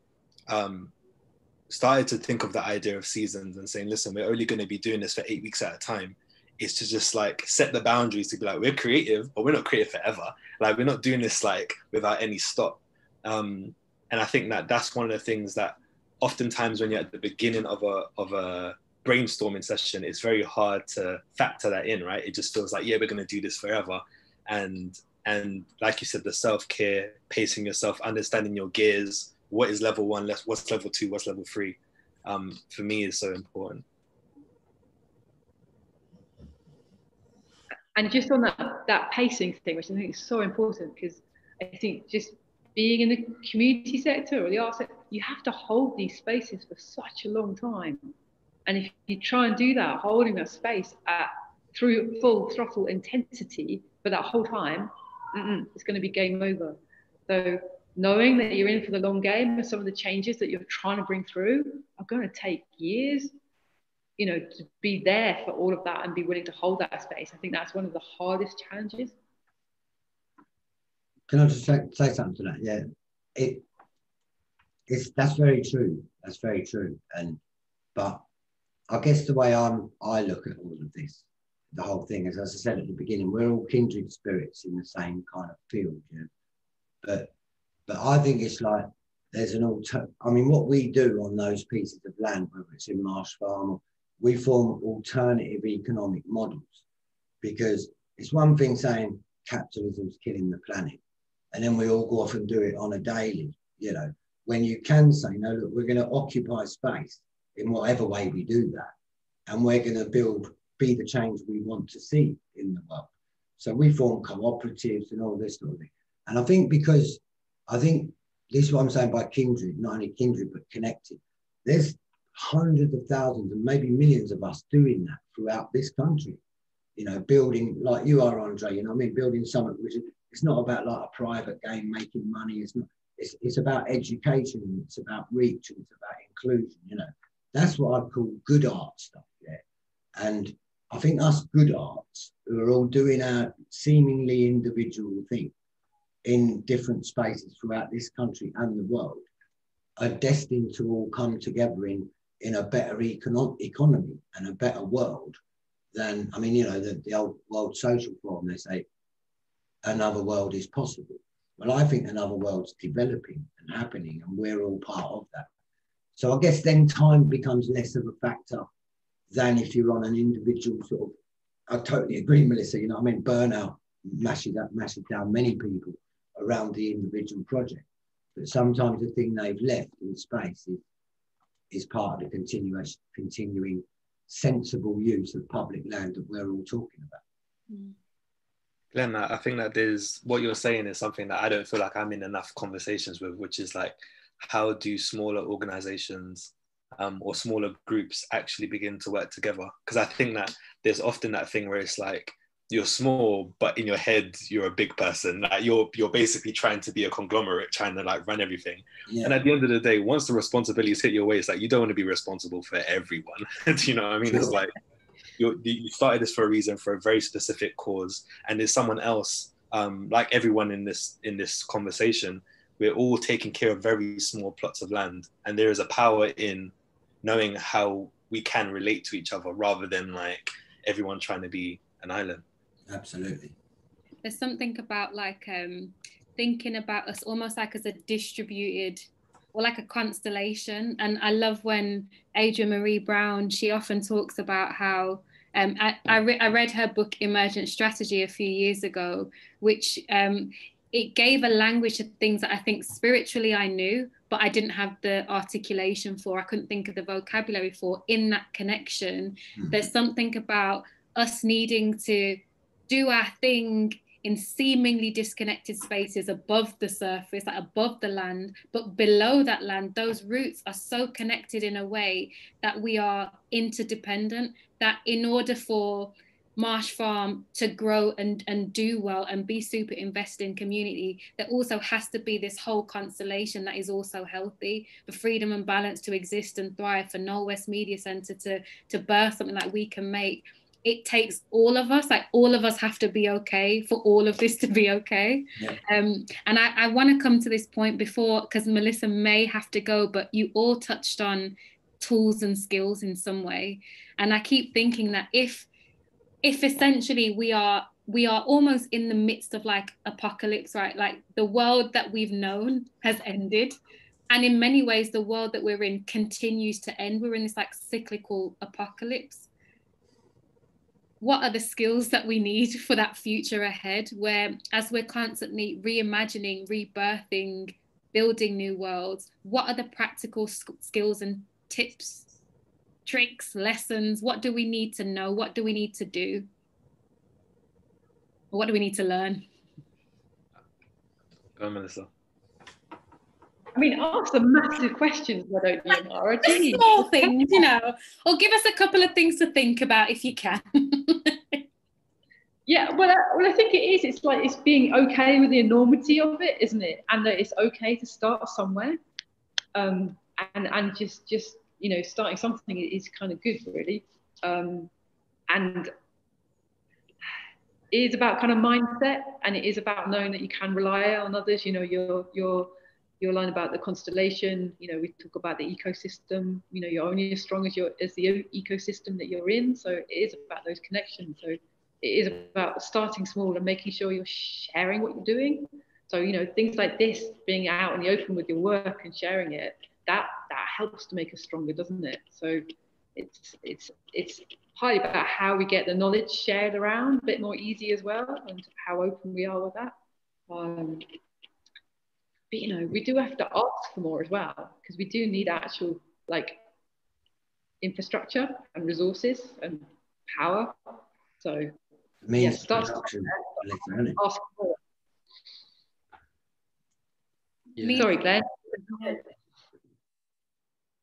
started to think of the idea of seasons and saying, listen, we're only going to be doing this for 8 weeks at a time, is to just like set the boundaries to be like, we're creative, but we're not creative forever. Like, we're not doing this like without any stop. And I think that that's one of the things that oftentimes when you're at the beginning of a brainstorming session, it's very hard to factor that in, right? It just feels like, yeah, we're going to do this forever. And like you said, the self-care, pacing yourself, understanding your gears, what is level 1, what's level 2, what's level 3, for me is so important. And just on that pacing thing, which I think is so important, because I think just being in the community sector or the arts sector, you have to hold these spaces for such a long time. And if you try and do that, holding that space through full throttle intensity for that whole time, it's going to be game over. So knowing that you're in for the long game and some of the changes that you're trying to bring through are going to take years, you know, to be there for all of that and be willing to hold that space. I think that's one of the hardest challenges. Can I just say something to that? Yeah, that's very true. That's very true. But I guess the way I look at all of this, the whole thing, as I said at the beginning, we're all kindred spirits in the same kind of field. Yeah? But I think it's like there's I mean, what we do on those pieces of land, whether it's in Marsh Farm, we form alternative economic models, because it's one thing saying capitalism's killing the planet, and then we all go off and do it on a daily, you know, when you can say, no, look, we're going to occupy space in whatever way we do that, and we're going to be the change we want to see in the world. So we form cooperatives and all this sort of thing. And I think this is what I'm saying by kindred, not only kindred, but connected. There's hundreds of thousands and maybe millions of us doing that throughout this country, you know, building like you are, Andre, you know what I mean, building something which it's not about like a private game making money. It's about education, it's about reach, and it's about inclusion, you know. That's what I call good art stuff, yeah. And I think us good arts, who are all doing our seemingly individual thing in different spaces throughout this country and the world, are destined to all come together in a better economy and a better world than, I mean, you know, the old World Social Forum, they say another world is possible. Well, I think another world's developing and happening, and we're all part of that. So I guess then time becomes less of a factor than if you're on an individual sort of, I totally agree, Melissa, you know, I mean, burnout mashes down many people around the individual project. But sometimes the thing they've left in space is part of the continuing sensible use of public land that we're all talking about. Glenn, I think that what you're saying is something that I don't feel like I'm in enough conversations with, which is like, how do smaller organizations or smaller groups actually begin to work together? Because I think that there's often that thing where it's like, you're small, but in your head, you're a big person. Like you're basically trying to be a conglomerate, trying to like run everything. Yeah. And at the end of the day, once the responsibilities hit your way, it's like, you don't want to be responsible for everyone. Do you know what I mean? Sure. It's like, you started this for a reason, for a very specific cause. And there's someone else, like everyone in this conversation, we're all taking care of very small plots of land. And there is a power in knowing how we can relate to each other rather than like everyone trying to be an island. Absolutely. There's something about like thinking about us almost like as a distributed, or like a constellation. And I love when Adrienne Marie Brown, she often talks about how I read her book Emergent Strategy a few years ago, which it gave a language to things that I think spiritually I knew, but I didn't have the articulation for. I couldn't think of the vocabulary for. In that connection, there's something about us needing to do our thing in seemingly disconnected spaces above the surface, like above the land, but below that land, those roots are so connected in a way that we are interdependent, that in order for Marsh Farm to grow and do well and be super invested in community, there also has to be this whole constellation that is also healthy for freedom and balance to exist and thrive, for Knowle West Media Centre to birth something that we can make. It takes all of us, like all of us have to be okay for all of this to be okay. Yeah. And I want to come to this point before, because Melissa may have to go, but you all touched on tools and skills in some way. And I keep thinking that if essentially we are almost in the midst of like apocalypse, right? Like the world that we've known has ended. And in many ways, the world that we're in continues to end. We're in this like cyclical apocalypse. What are the skills that we need for that future ahead, where as we're constantly reimagining, rebirthing, building new worlds, what are the practical skills and tips, tricks, lessons? What do we need to know? What do we need to do? What do we need to learn? Go on, Melissa. I mean, ask the massive questions, why don't you, Amahra? Just small things, you know, or give us a couple of things to think about if you can. Yeah, well, I think it is. It's like it's being okay with the enormity of it, isn't it? And that it's okay to start somewhere, and just you know, starting something is kind of good, really. And it is about kind of mindset, and it is about knowing that you can rely on others. You know, your line about the constellation, you know, we talk about the ecosystem, you know, you're only as strong as the ecosystem that you're in. So it is about those connections. So it is about starting small and making sure you're sharing what you're doing. So, you know, things like this, being out in the open with your work and sharing it, that helps to make us stronger, doesn't it? So it's partly about how we get the knowledge shared around a bit more easy as well, and how open we are with that. But, you know, we do have to ask for more as well, because we do need actual like infrastructure and resources and power. So means start production. ask for more. Yeah. Sorry, Glenn.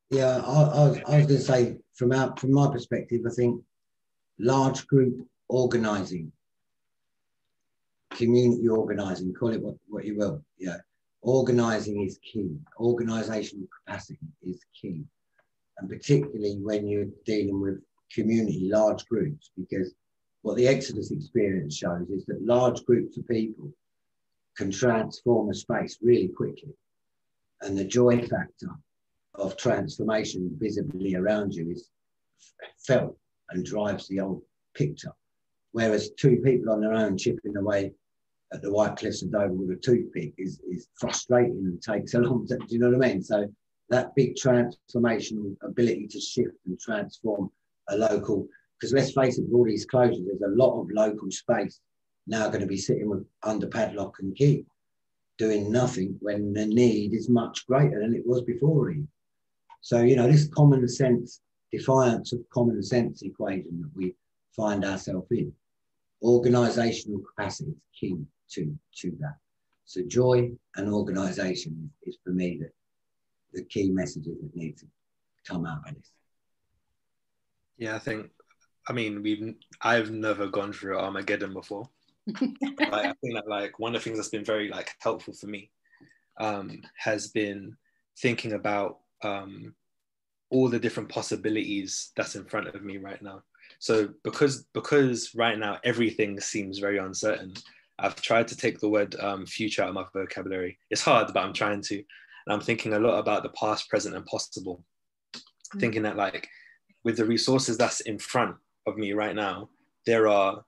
Yeah, I was going to say, from my perspective, I think large group organising, community organising, call it what you will, yeah. Organising is key. Organisational capacity is key. And particularly when you're dealing with community, large groups, because what the Exodus experience shows is that large groups of people can transform a space really quickly. And the joy factor of transformation visibly around you is felt and drives the whole picture. Whereas two people on their own chipping away at the White Cliffs of Dover with a toothpick is frustrating and takes a long time. Do you know what I mean? So that big transformational ability to shift and transform a local, because let's face it, with all these closures, there's a lot of local space now going to be sitting with under padlock and key, doing nothing when the need is much greater than it was before. So, you know, this common sense, defiance of common sense equation that we find ourselves in, organisational capacity is key to that. So joy and organisation is for me the key messages that need to come out of this. Yeah, I've never gone through Armageddon before. I think that like one of the things that's been very like helpful for me has been thinking about all the different possibilities that's in front of me right now. So because right now everything seems very uncertain, I've tried to take the word future out of my vocabulary. It's hard, but I'm trying to. And I'm thinking a lot about the past, present, and possible. Thinking that like with the resources that's in front of me right now, there are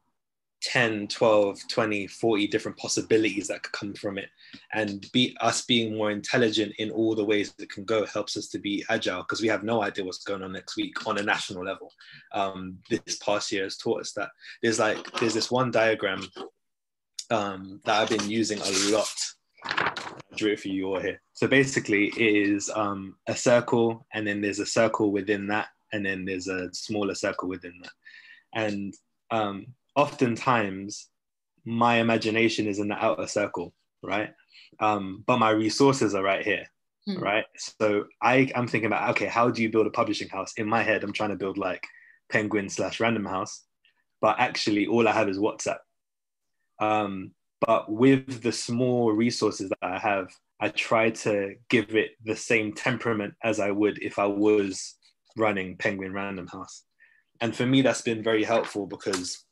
10, 12, 20, 40 different possibilities that could come from it. And us being more intelligent in all the ways that it can go helps us to be agile, because we have no idea what's going on next week on a national level. This past year has taught us that there's this one diagram that I've been using a lot. I drew it for you all here. So basically it is a circle, and then there's a circle within that, and then there's a smaller circle within that. And oftentimes my imagination is in the outer circle, right? But my resources are right here, right? So I'm thinking about, okay, how do you build a publishing house? In my head, I'm trying to build like Penguin/Random House, but actually all I have is WhatsApp. But with the small resources that I have, I try to give it the same temperament as I would if I was running Penguin Random House. And for me, that's been very helpful because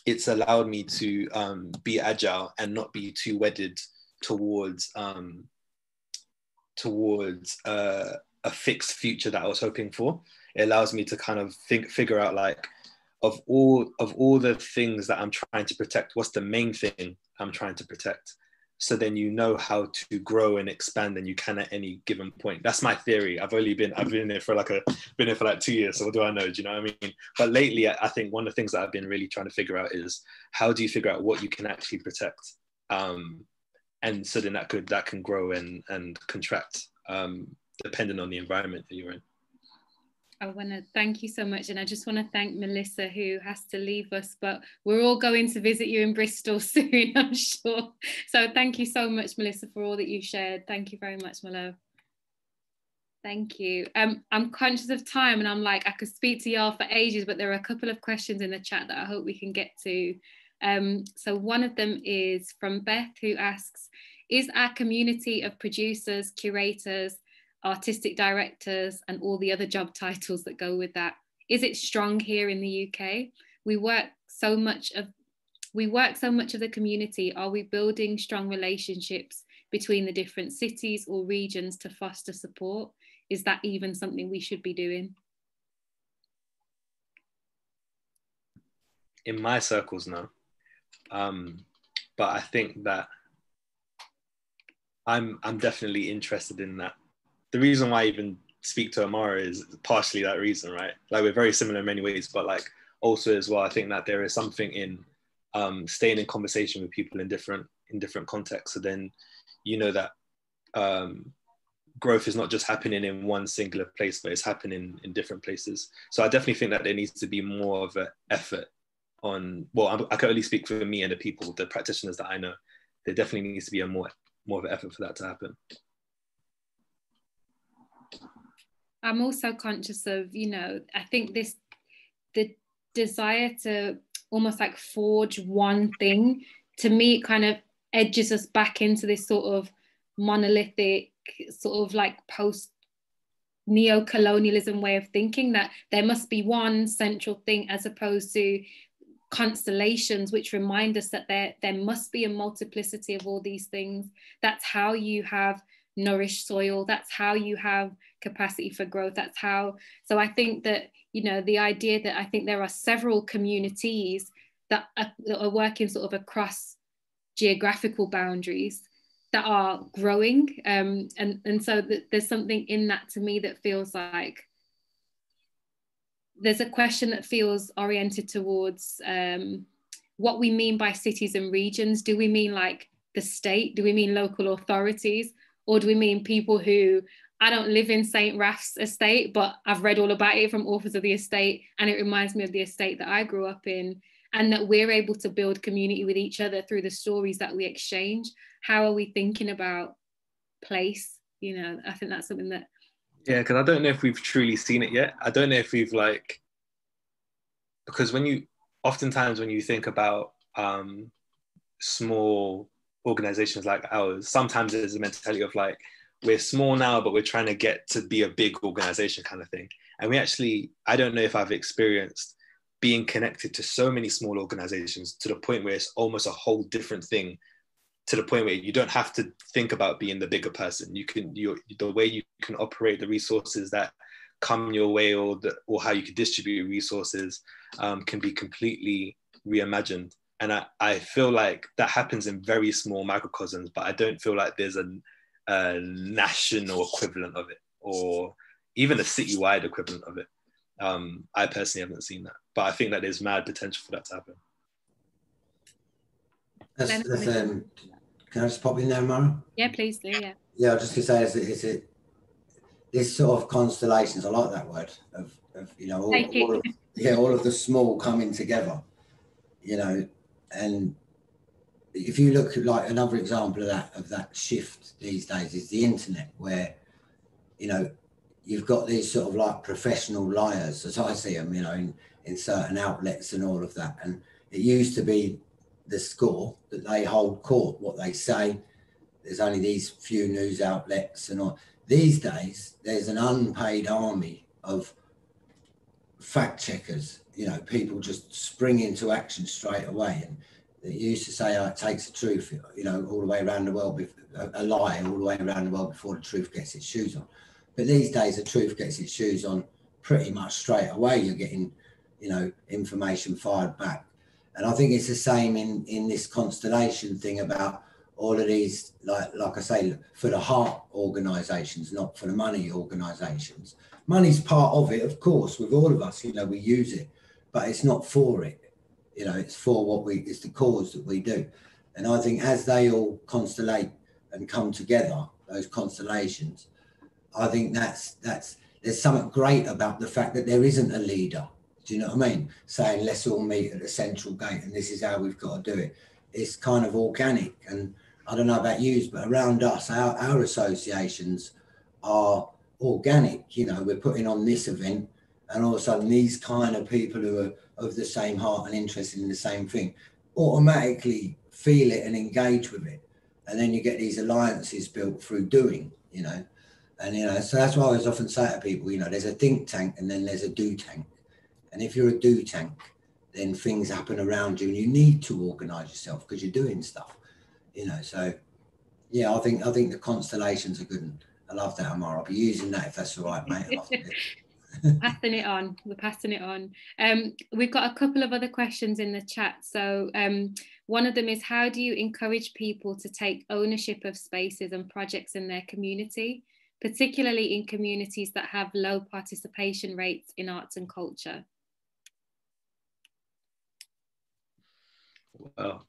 it's allowed me to be agile and not be too wedded towards a fixed future that I was hoping for. It allows me to kind of figure out, like, of all the things that I'm trying to protect, what's the main thing I'm trying to protect? So then you know how to grow and expand than you can at any given point. That's my theory. I've been here for like 2 years. So what do I know? Do you know what I mean? But lately, I think one of the things that I've been really trying to figure out is how do you figure out what you can actually protect? And so then that can grow and contract depending on the environment that you're in. I want to thank you so much. And I just want to thank Melissa, who has to leave us, but we're all going to visit you in Bristol soon, I'm sure. So thank you so much, Melissa, for all that you shared. Thank you very much, my love. Thank you. I'm conscious of time and I'm like, I could speak to y'all for ages, but there are a couple of questions in the chat that I hope we can get to. So one of them is from Beth, who asks, is our community of producers, curators, artistic directors and all the other job titles that go with that, is it strong here in the UK? We work so much of the community. Are we building strong relationships between the different cities or regions to foster support? Is that even something we should be doing? In my circles, no. But I think that I'm definitely interested in that. The reason why I even speak to Amahra is partially that reason, right? Like, we're very similar in many ways, but like also as well, I think that there is something in staying in conversation with people in different contexts. So then you know that growth is not just happening in one singular place, but it's happening in different places. So I definitely think that there needs to be more of an effort on, well, I can only speak for me and the people, the practitioners that I know. There definitely needs to be more of an effort for that to happen. I'm also conscious of, I think the desire to almost like forge one thing, to me, it kind of edges us back into this sort of monolithic, sort of like post neo-colonialism way of thinking, that there must be one central thing, as opposed to constellations, which remind us that there must be a multiplicity of all these things. That's how you have nourished soil, that's how you have capacity for growth, that's how. So I think that, the idea that I think there are several communities that are working sort of across geographical boundaries that are growing, and so there's something in that to me that feels like there's a question that feels oriented towards what we mean by cities and regions. Do we mean like the state? Do we mean local authorities? Or do we mean people who, I don't live in St. Raph's estate, but I've read all about it from authors of the estate, and it reminds me of the estate that I grew up in, and that we're able to build community with each other through the stories that we exchange. How are we thinking about place? I think that's something that... Yeah, because I don't know if we've truly seen it yet. I don't know if we've because oftentimes when you think about small organizations like ours, sometimes there's a mentality of like, we're small now, but we're trying to get to be a big organization kind of thing. And I don't know if I've experienced being connected to so many small organizations to the point where it's almost a whole different thing, to the point where you don't have to think about being the bigger person. The way you can operate, the resources that come your way, or how you can distribute resources can be completely reimagined. And I feel like that happens in very small microcosms, but I don't feel like there's a national equivalent of it, or even a citywide equivalent of it. I personally haven't seen that, but I think that there's mad potential for that to happen. Can I just pop in there, Mara? Yeah, please do, yeah. Yeah, I was just going to say, is it this sort of constellations, I like that word, of all of the small coming together, and if you look at like another example of that shift these days is the internet, where, you know, you've got these sort of like professional liars, as I see them, you know, in certain outlets and all of that. And it used to be the score that they hold court, what they say. There's only these few news outlets and all. These days, there's an unpaid army of fact checkers, you know, people just spring into action straight away. And they used to say, oh, it takes the truth, you know, all the way around the world, a lie all the way around the world before the truth gets its shoes on. But these days, the truth gets its shoes on pretty much straight away. You're getting, you know, information fired back. And I think it's the same in this constellation thing about all of these, like I say, for the heart organisations, not for the money organisations. Money's part of it, of course, with all of us, you know, we use it, but it's not for it. You know, it's for it's the cause that we do. And I think as they all constellate and come together, those constellations, I think there's something great about the fact that there isn't a leader. Do you know what I mean? Saying let's all meet at the central gate and this is how we've got to do it. It's kind of organic. And I don't know about you, but around us, our associations are organic. You know, we're putting on this event and all of a sudden these kind of people who are of the same heart and interested in the same thing automatically feel it and engage with it. And then you get these alliances built through doing, you know. And, you know, so that's why I always often say to people, you know, there's a think tank and then there's a do tank. And if you're a do tank, then things happen around you and you need to organise yourself because you're doing stuff, you know. So, yeah, I think the constellations are good. And I love that, Amahra. I'll be using that if that's all right, mate. Passing it on. We're passing it on. We've got a couple of other questions in the chat. So one of them is, how do you encourage people to take ownership of spaces and projects in their community, particularly in communities that have low participation rates in arts and culture? Well,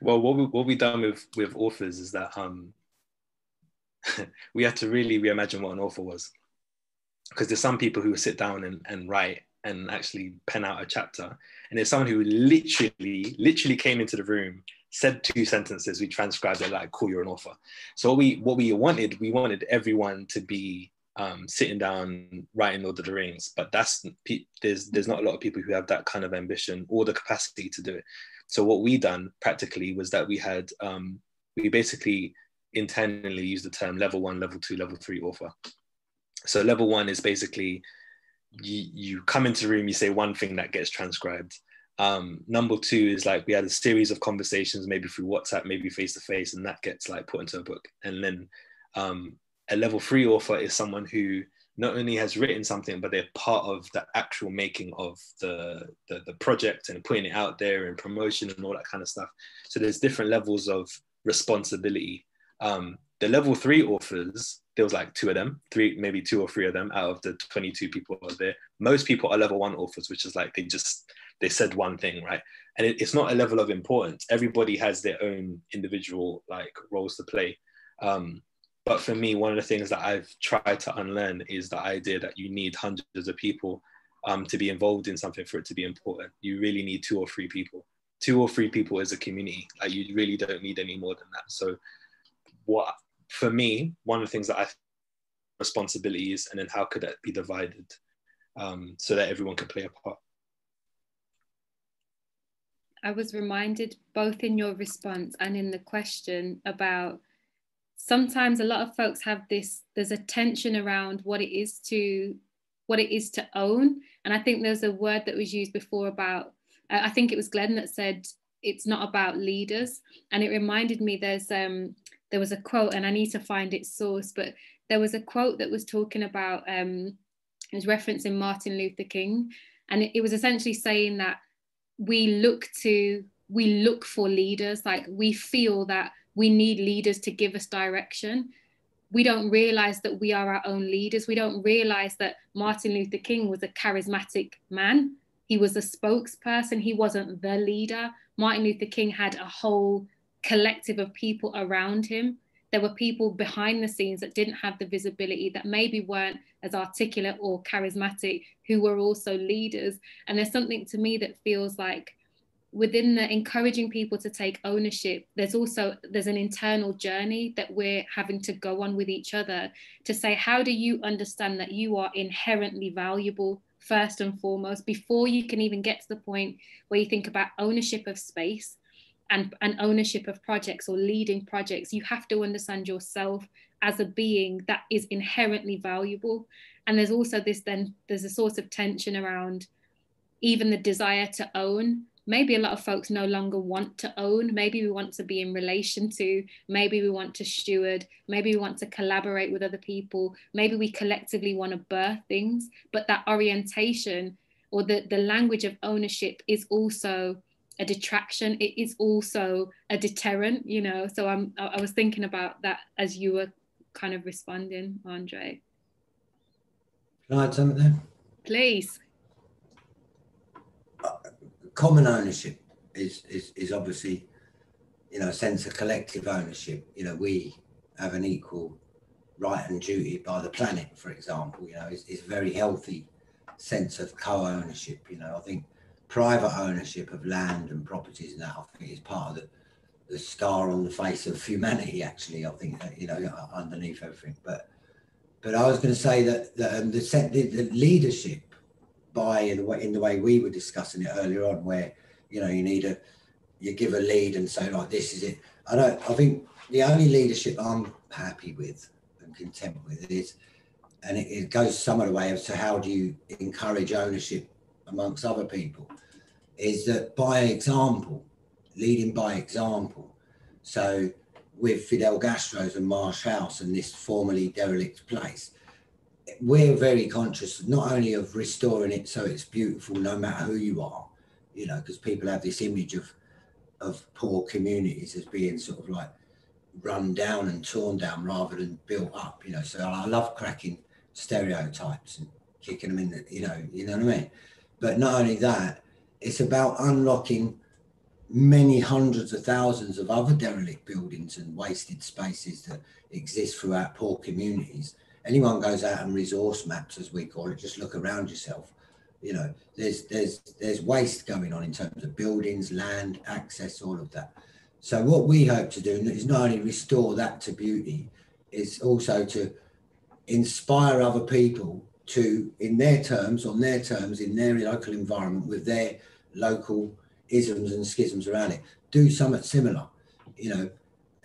what we've done with authors is that we had to really reimagine what an author was, because there's some people who sit down and write and actually pen out a chapter, and there's someone who literally came into the room, said 2 sentences, we transcribed it like, cool, you're an author. So what we wanted everyone to be sitting down writing Lord of the Rings, but there's not a lot of people who have that kind of ambition or the capacity to do it. So what we done practically was that we basically internally used the term level 1, level 2, level 3 author. So level 1 is basically you come into the room, you say one thing that gets transcribed. Number 2 is like we had a series of conversations, maybe through WhatsApp, maybe face to face, and that gets like put into a book. And then a level 3 author is someone who not only has written something, but they're part of the actual making of the project and putting it out there and promotion and all that kind of stuff. So there's different levels of responsibility. The level 3 authors, there was like 2 of them, maybe 2 or 3 of them out of the 22 people out there. Most people are level 1 authors, which is like they said one thing, right? And it's not a level of importance. Everybody has their own individual like roles to play. But for me, one of the things that I've tried to unlearn is the idea that you need hundreds of people to be involved in something for it to be important. You really need 2 or 3 people. 2 or 3 people as a community. Like you really don't need any more than that. So for me, one of the things that I think responsibility is, and then how could that be divided so that everyone can play a part? I was reminded both in your response and in the question about sometimes a lot of folks have there's a tension around what it is to own. And I think there's a word that was used before about, I think it was Glenn that said, it's not about leaders. And it reminded me there was a quote, and I need to find its source, but there was a quote that was talking about, it was referencing Martin Luther King. And it was essentially saying that we look for leaders, like we feel that we need leaders to give us direction. We don't realize that we are our own leaders. We don't realize that Martin Luther King was a charismatic man. He was a spokesperson. He wasn't the leader. Martin Luther King had a whole collective of people around him. There were people behind the scenes that didn't have the visibility, that maybe weren't as articulate or charismatic, who were also leaders. And there's something to me that feels like within the encouraging people to take ownership, there's an internal journey that we're having to go on with each other to say, how do you understand that you are inherently valuable first and foremost, before you can even get to the point where you think about ownership of space and ownership of projects or leading projects. You have to understand yourself as a being that is inherently valuable. And there's also there's a sort of tension around even the desire to own. Maybe a lot of folks no longer want to own. Maybe we want to be in relation to, maybe we want to steward, maybe we want to collaborate with other people, maybe we collectively want to birth things, but that orientation or the language of ownership is also a detraction. It is also a deterrent, you know. So I was thinking about that as you were kind of responding, Andre. Can I add something there? Please. Common ownership is obviously, you know, a sense of collective ownership. You know, we have an equal right and duty by the planet, for example. You know, it's a very healthy sense of co-ownership. You know, I think private ownership of land and properties and that, I think, is part of the scar on the face of humanity, actually. I think, you know, underneath everything. But I was going to say that the leadership, in the way we were discussing it earlier on, where, you know, you give a lead and say, like, this is it. I think the only leadership I'm happy with and content with is, and it goes some of the way as to how do you encourage ownership amongst other people, is that by example, leading by example. So with Fidel Gastro's and Marsh House and this formerly derelict place, we're very conscious not only of restoring it so it's beautiful no matter who you are, you know, because people have this image of poor communities as being sort of like run down and torn down rather than built up, you know. So I love cracking stereotypes and kicking them in the, you know what I mean? But not only that, it's about unlocking many hundreds of thousands of other derelict buildings and wasted spaces that exist throughout poor communities. Anyone goes out and resource maps, as we call it, just look around yourself. You know, there's waste going on in terms of buildings, land, access, all of that. So what we hope to do is not only restore that to beauty, is also to inspire other people to, in their terms, on their terms, in their local environment, with their local isms and schisms around it, do something similar, you know.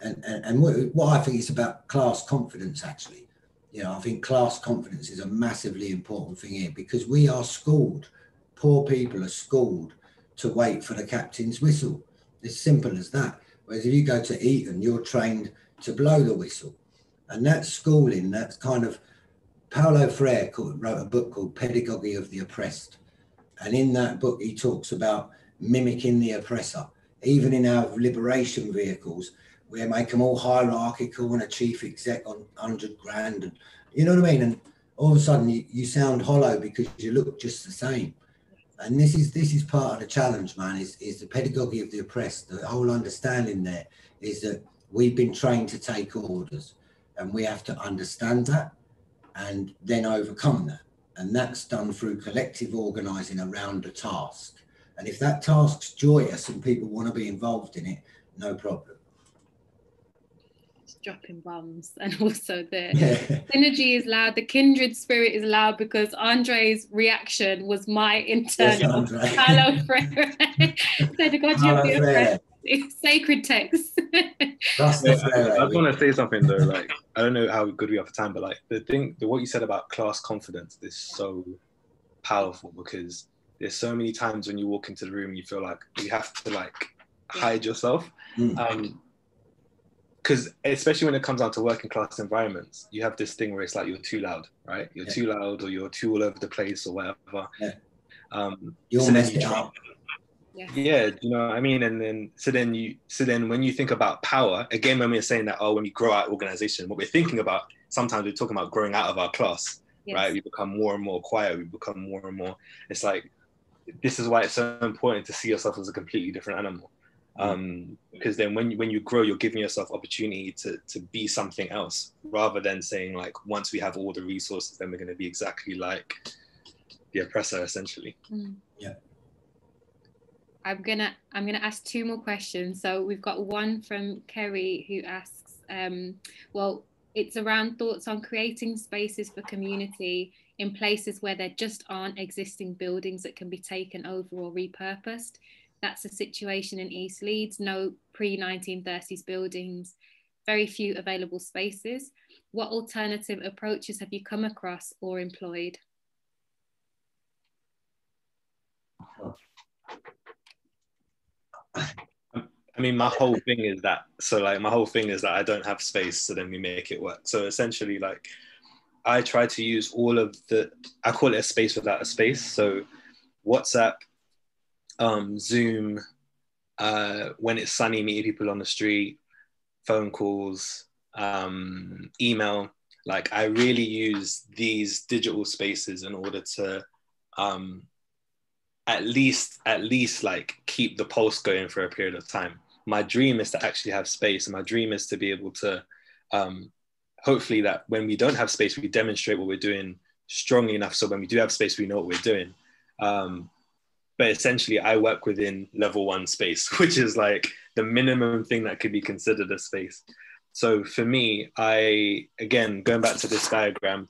And what I think is about class confidence, actually. You know, I think class confidence is a massively important thing here, because we are schooled, poor people are schooled to wait for the captain's whistle. It's simple as that. Whereas if you go to Eton, you're trained to blow the whistle. And that schooling, that's kind of, Paulo Freire wrote a book called Pedagogy of the Oppressed. And in that book, he talks about mimicking the oppressor. Even in our liberation vehicles, we make them all hierarchical and a chief exec on 100 grand, and you know what I mean? And all of a sudden you sound hollow because you look just the same. And this is part of the challenge, man, is the pedagogy of the oppressed. The whole understanding there is that we've been trained to take orders, and we have to understand that and then overcome that. And that's done through collective organising around a task. And if that task's joyous and people want to be involved in it, no problem. Dropping bombs, and also the synergy is loud, the kindred spirit is loud, because Andre's reaction was my internal hello Freire. Sacred text. I just want to say something though, like, I don't know how good we are for time, but like what you said about class confidence is so powerful, because there's so many times when you walk into the room you feel like you have to like hide yourself. Because especially when it comes down to working class environments, you have this thing where it's like you're too loud, right? You're too loud, or you're too all over the place, or whatever. You're messed up. Yeah, you know what I mean? And then so then when you think about power, again, when we're saying that, when we grow our organization, what we're thinking about, sometimes we're talking about growing out of our class, right? We become more and more quiet, we become more and more, it's like, this is why it's so important to see yourself as a completely different animal. Because then when you grow, you're giving yourself opportunity to be something else, rather than saying like, once we have all the resources, then we're going to be exactly like the oppressor, essentially. I'm gonna ask two more questions. So we've got one from Kerry who asks, well, it's around thoughts on creating spaces for community in places where there just aren't existing buildings that can be taken over or repurposed. That's a situation in East Leeds, no pre-1930s buildings, very few available spaces. What alternative approaches have you come across or employed? I mean, my whole thing is that, I don't have space, so then we make it work. So essentially, like, I try to use all of I call it a space without a space. So WhatsApp, Zoom, when it's sunny, meeting people on the street, phone calls, email. Like, I really use these digital spaces in order to at least like keep the pulse going for a period of time. My dream is to actually have space, and my dream is to be able to hopefully that when we don't have space, we demonstrate what we're doing strongly enough so when we do have space, we know what we're doing. But essentially, I work within level 1 space, which is like the minimum thing that could be considered a space. So for me, again, going back to this diagram,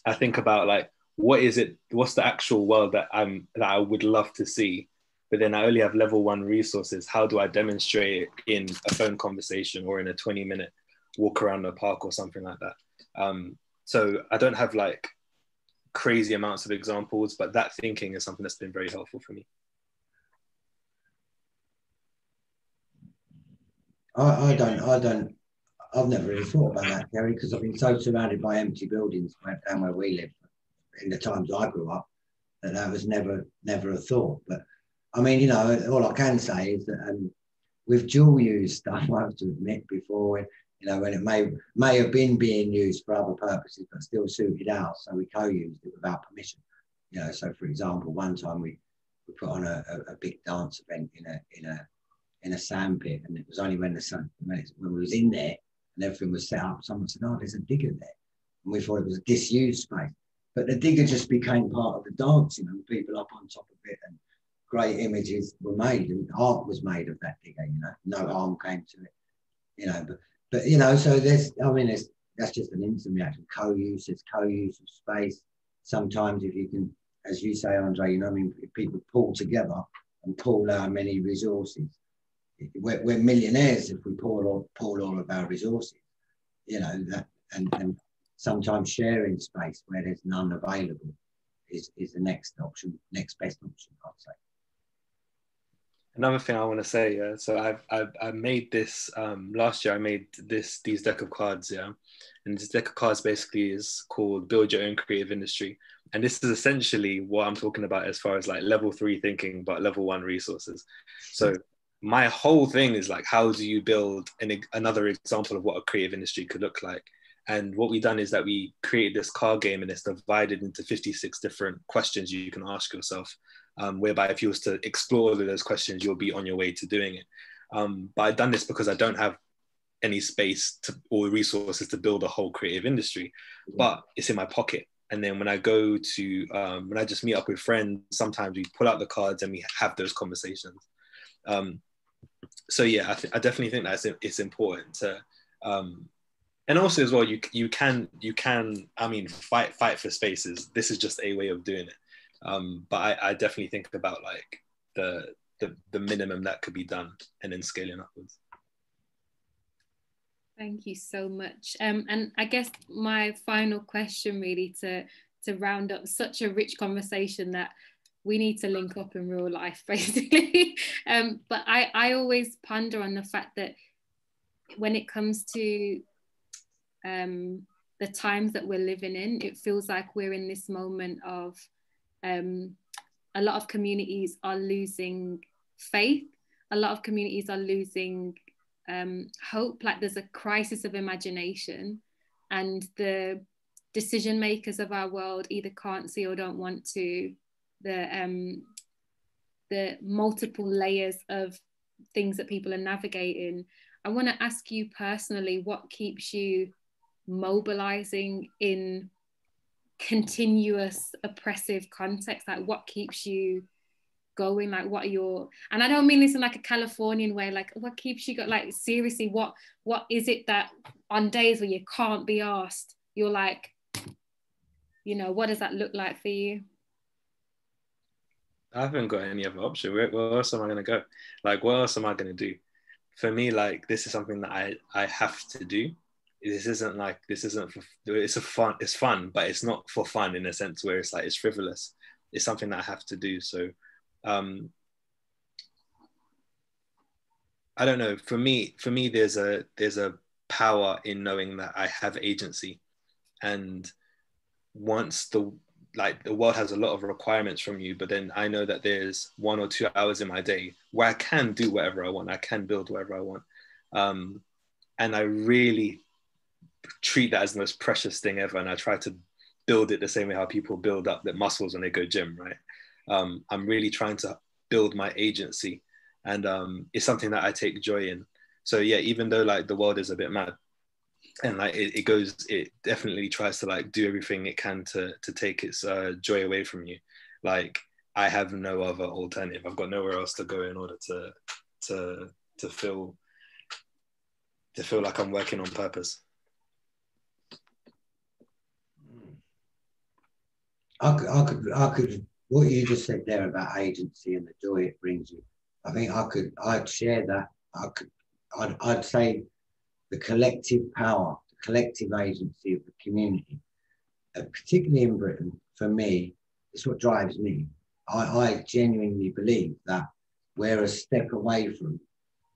I think about like, what's the actual world that I would love to see? But then I only have level 1 resources. How do I demonstrate it in a phone conversation or in a 20-minute walk around the park or something like that? So I don't have like crazy amounts of examples, but that thinking is something that's been very helpful for me. I've never really thought about that, Gary, because I've been so surrounded by empty buildings down where we live in the times I grew up that was never a thought. But I mean, you know, all I can say is that with dual use stuff, I have to admit before, you know, when it may have been being used for other purposes, but still suited ours, so we co-used it without permission. You know, so for example, one time we put on a big dance event in a sand pit, and it was only when we was in there and everything was set up, someone said, "Oh, there's a digger there," and we thought it was a disused space. But the digger just became part of the dancing, and people up on top of it, and great images were made, and art was made of that digger. You know, no harm came to it. You know, but you know, so that's just an instant reaction. Co-use of space. Sometimes if you can, as you say, Andre, you know, I mean, if people pull together and pool our many resources, we're millionaires if we pool all of our resources. You know that, and sometimes sharing space where there's none available is the next best option, I'd say. Another thing I want to say, so I made this last year. I made these deck of cards, and this deck of cards basically is called Build Your Own Creative Industry, and this is essentially what I'm talking about as far as like level 3 thinking, but level 1 resources. So my whole thing is like, how do you build another example of what a creative industry could look like? And what we've done is that we created this card game, and it's divided into 56 different questions you can ask yourself, whereby if you was to explore all of those questions, you'll be on your way to doing it. But I've done this because I don't have any space or resources to build a whole creative industry, but it's in my pocket. And then when I go to, when I just meet up with friends, sometimes we pull out the cards and we have those conversations. So yeah, I definitely think that it's important to, and also as well, you can, I mean, fight for spaces. This is just a way of doing it. But I definitely think about like the minimum that could be done and then scaling upwards. Thank you so much. And I guess my final question really to round up such a rich conversation that we need to link up in real life, basically. But I always ponder on the fact that when it comes to the times that we're living in, it feels like we're in this moment of a lot of communities are losing faith. A lot of communities are losing hope. Like there's a crisis of imagination, and the decision makers of our world either can't see or don't want to. The multiple layers of things that people are navigating. I want to ask you personally, what keeps you mobilizing in continuous oppressive context? Like what keeps you going? Like, what are your, and I don't mean this in like a Californian way, like what keeps you, like seriously, what is it that on days where you can't be asked, you're like, you know, what does that look like for you? I haven't got any other option. Where else am I going to go? Like, what else am I going to do? For me, like, this is something that I have to do. This isn't for, it's fun, but it's not for fun in a sense where it's like, it's frivolous. It's something that I have to do. So, I don't know. For me, there's a power in knowing that I have agency. And once the world has a lot of requirements from you, but then I know that there's 1 or 2 hours in my day where I can do whatever I want. I can build whatever I want. And I really treat that as the most precious thing ever. And I try to build it the same way how people build up their muscles when they go gym, right? I'm really trying to build my agency. And it's something that I take joy in. So yeah, even though like the world is a bit mad, and like it definitely tries to like do everything it can to take its joy away from you. Like, I have no other alternative. I've got nowhere else to go in order to feel like I'm working on purpose. I could what you just said there about agency and the joy it brings you. I think I'd share that. I'd say the collective power, the collective agency of the community, particularly in Britain, for me, it's what drives me. I genuinely believe that we're a step away from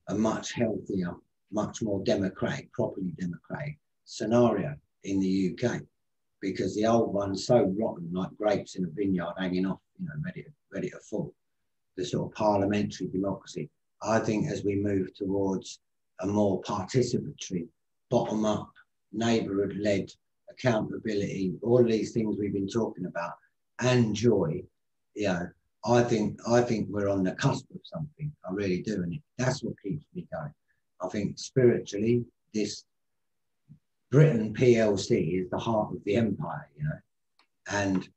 a much healthier, much more democratic, properly democratic scenario in the UK, because the old one's so rotten, like grapes in a vineyard hanging off, you know, ready to fall. The sort of parliamentary democracy. I think as we move towards a more participatory, bottom-up, neighbourhood-led accountability, all of these things we've been talking about, and joy, you know, I think we're on the cusp of something. I really do, and that's what keeps me going. I think spiritually, this Britain PLC is the heart of the empire, you know, and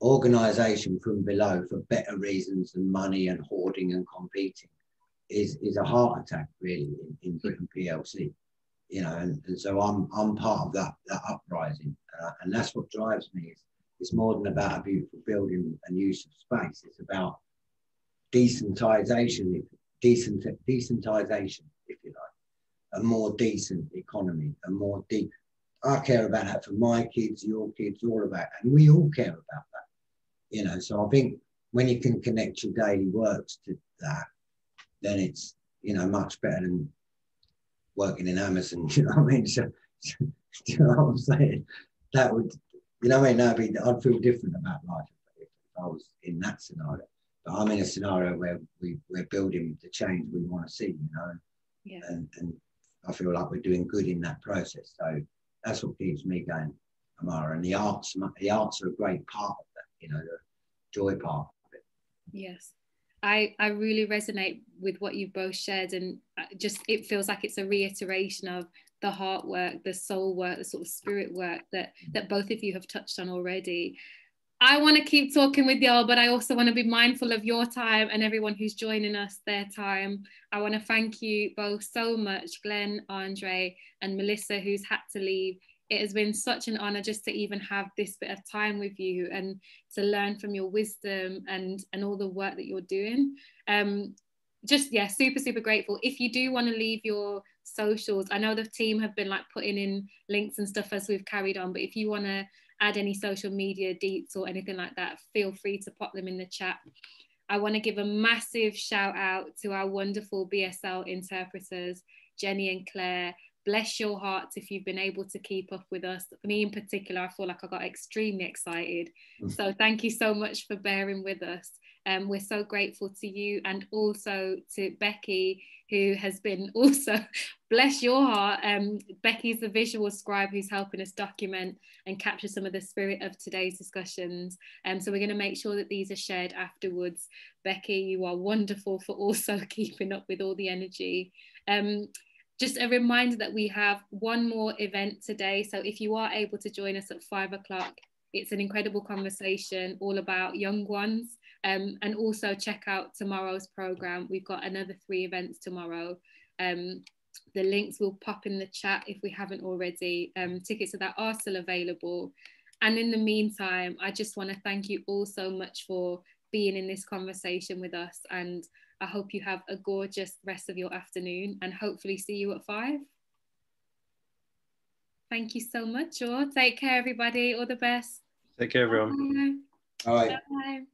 organisation from below for better reasons than money and hoarding and competing is a heart attack really in Britain PLC, you know, and so I'm part of that uprising, and that's what drives me. It's more than about a beautiful building and use of space. It's about decentisation, if you like, a more decent economy, a more deep. I care about that for my kids, your kids, all about that, and we all care about that, you know. So I think when you can connect your daily works to that, then it's, you know, much better than working in Amazon. You know what I mean? So do you know what I'm saying? That would, you know what I mean? I'd feel different about life if I was in that scenario. But I'm in a scenario where we're building the change we want to see, you know. Yeah. And I feel like we're doing good in that process. So that's what keeps me going, Amahra. And the arts are a great part of that, you know, the joy part of it. Yes. I really resonate with what you've both shared, and just it feels like it's a reiteration of the heart work, the soul work, the sort of spirit work that both of you have touched on already. I want to keep talking with y'all, but I also want to be mindful of your time and everyone who's joining us, their time. I want to thank you both so much, Glenn, Andre, and Melissa, who's had to leave. It has been such an honor just to even have this bit of time with you and to learn from your wisdom and all the work that you're doing. Just, yeah, super, super grateful. If you do want to leave your socials, I know the team have been like putting in links and stuff as we've carried on, but if you want to add any social media deets or anything like that, feel free to pop them in the chat. I want to give a massive shout out to our wonderful BSL interpreters, Jenny and Claire. Bless your hearts if you've been able to keep up with us. For me in particular, I feel like I got extremely excited. So thank you so much for bearing with us. We're so grateful to you, and also to Becky, who has been also, bless your heart. Becky's the visual scribe who's helping us document and capture some of the spirit of today's discussions. So we're going to make sure that these are shared afterwards. Becky, you are wonderful for also keeping up with all the energy. Just a reminder that we have one more event today. So if you are able to join us at 5 o'clock, it's an incredible conversation all about young ones. And also check out tomorrow's programme. We've got another 3 events tomorrow. The links will pop in the chat if we haven't already. Tickets to that are still available. And in the meantime, I just want to thank you all so much for being in this conversation with us. And I hope you have a gorgeous rest of your afternoon and hopefully see you at 5. Thank you so much, all. Take care, everybody. All the best. Take care, everyone. Bye. All right. Bye.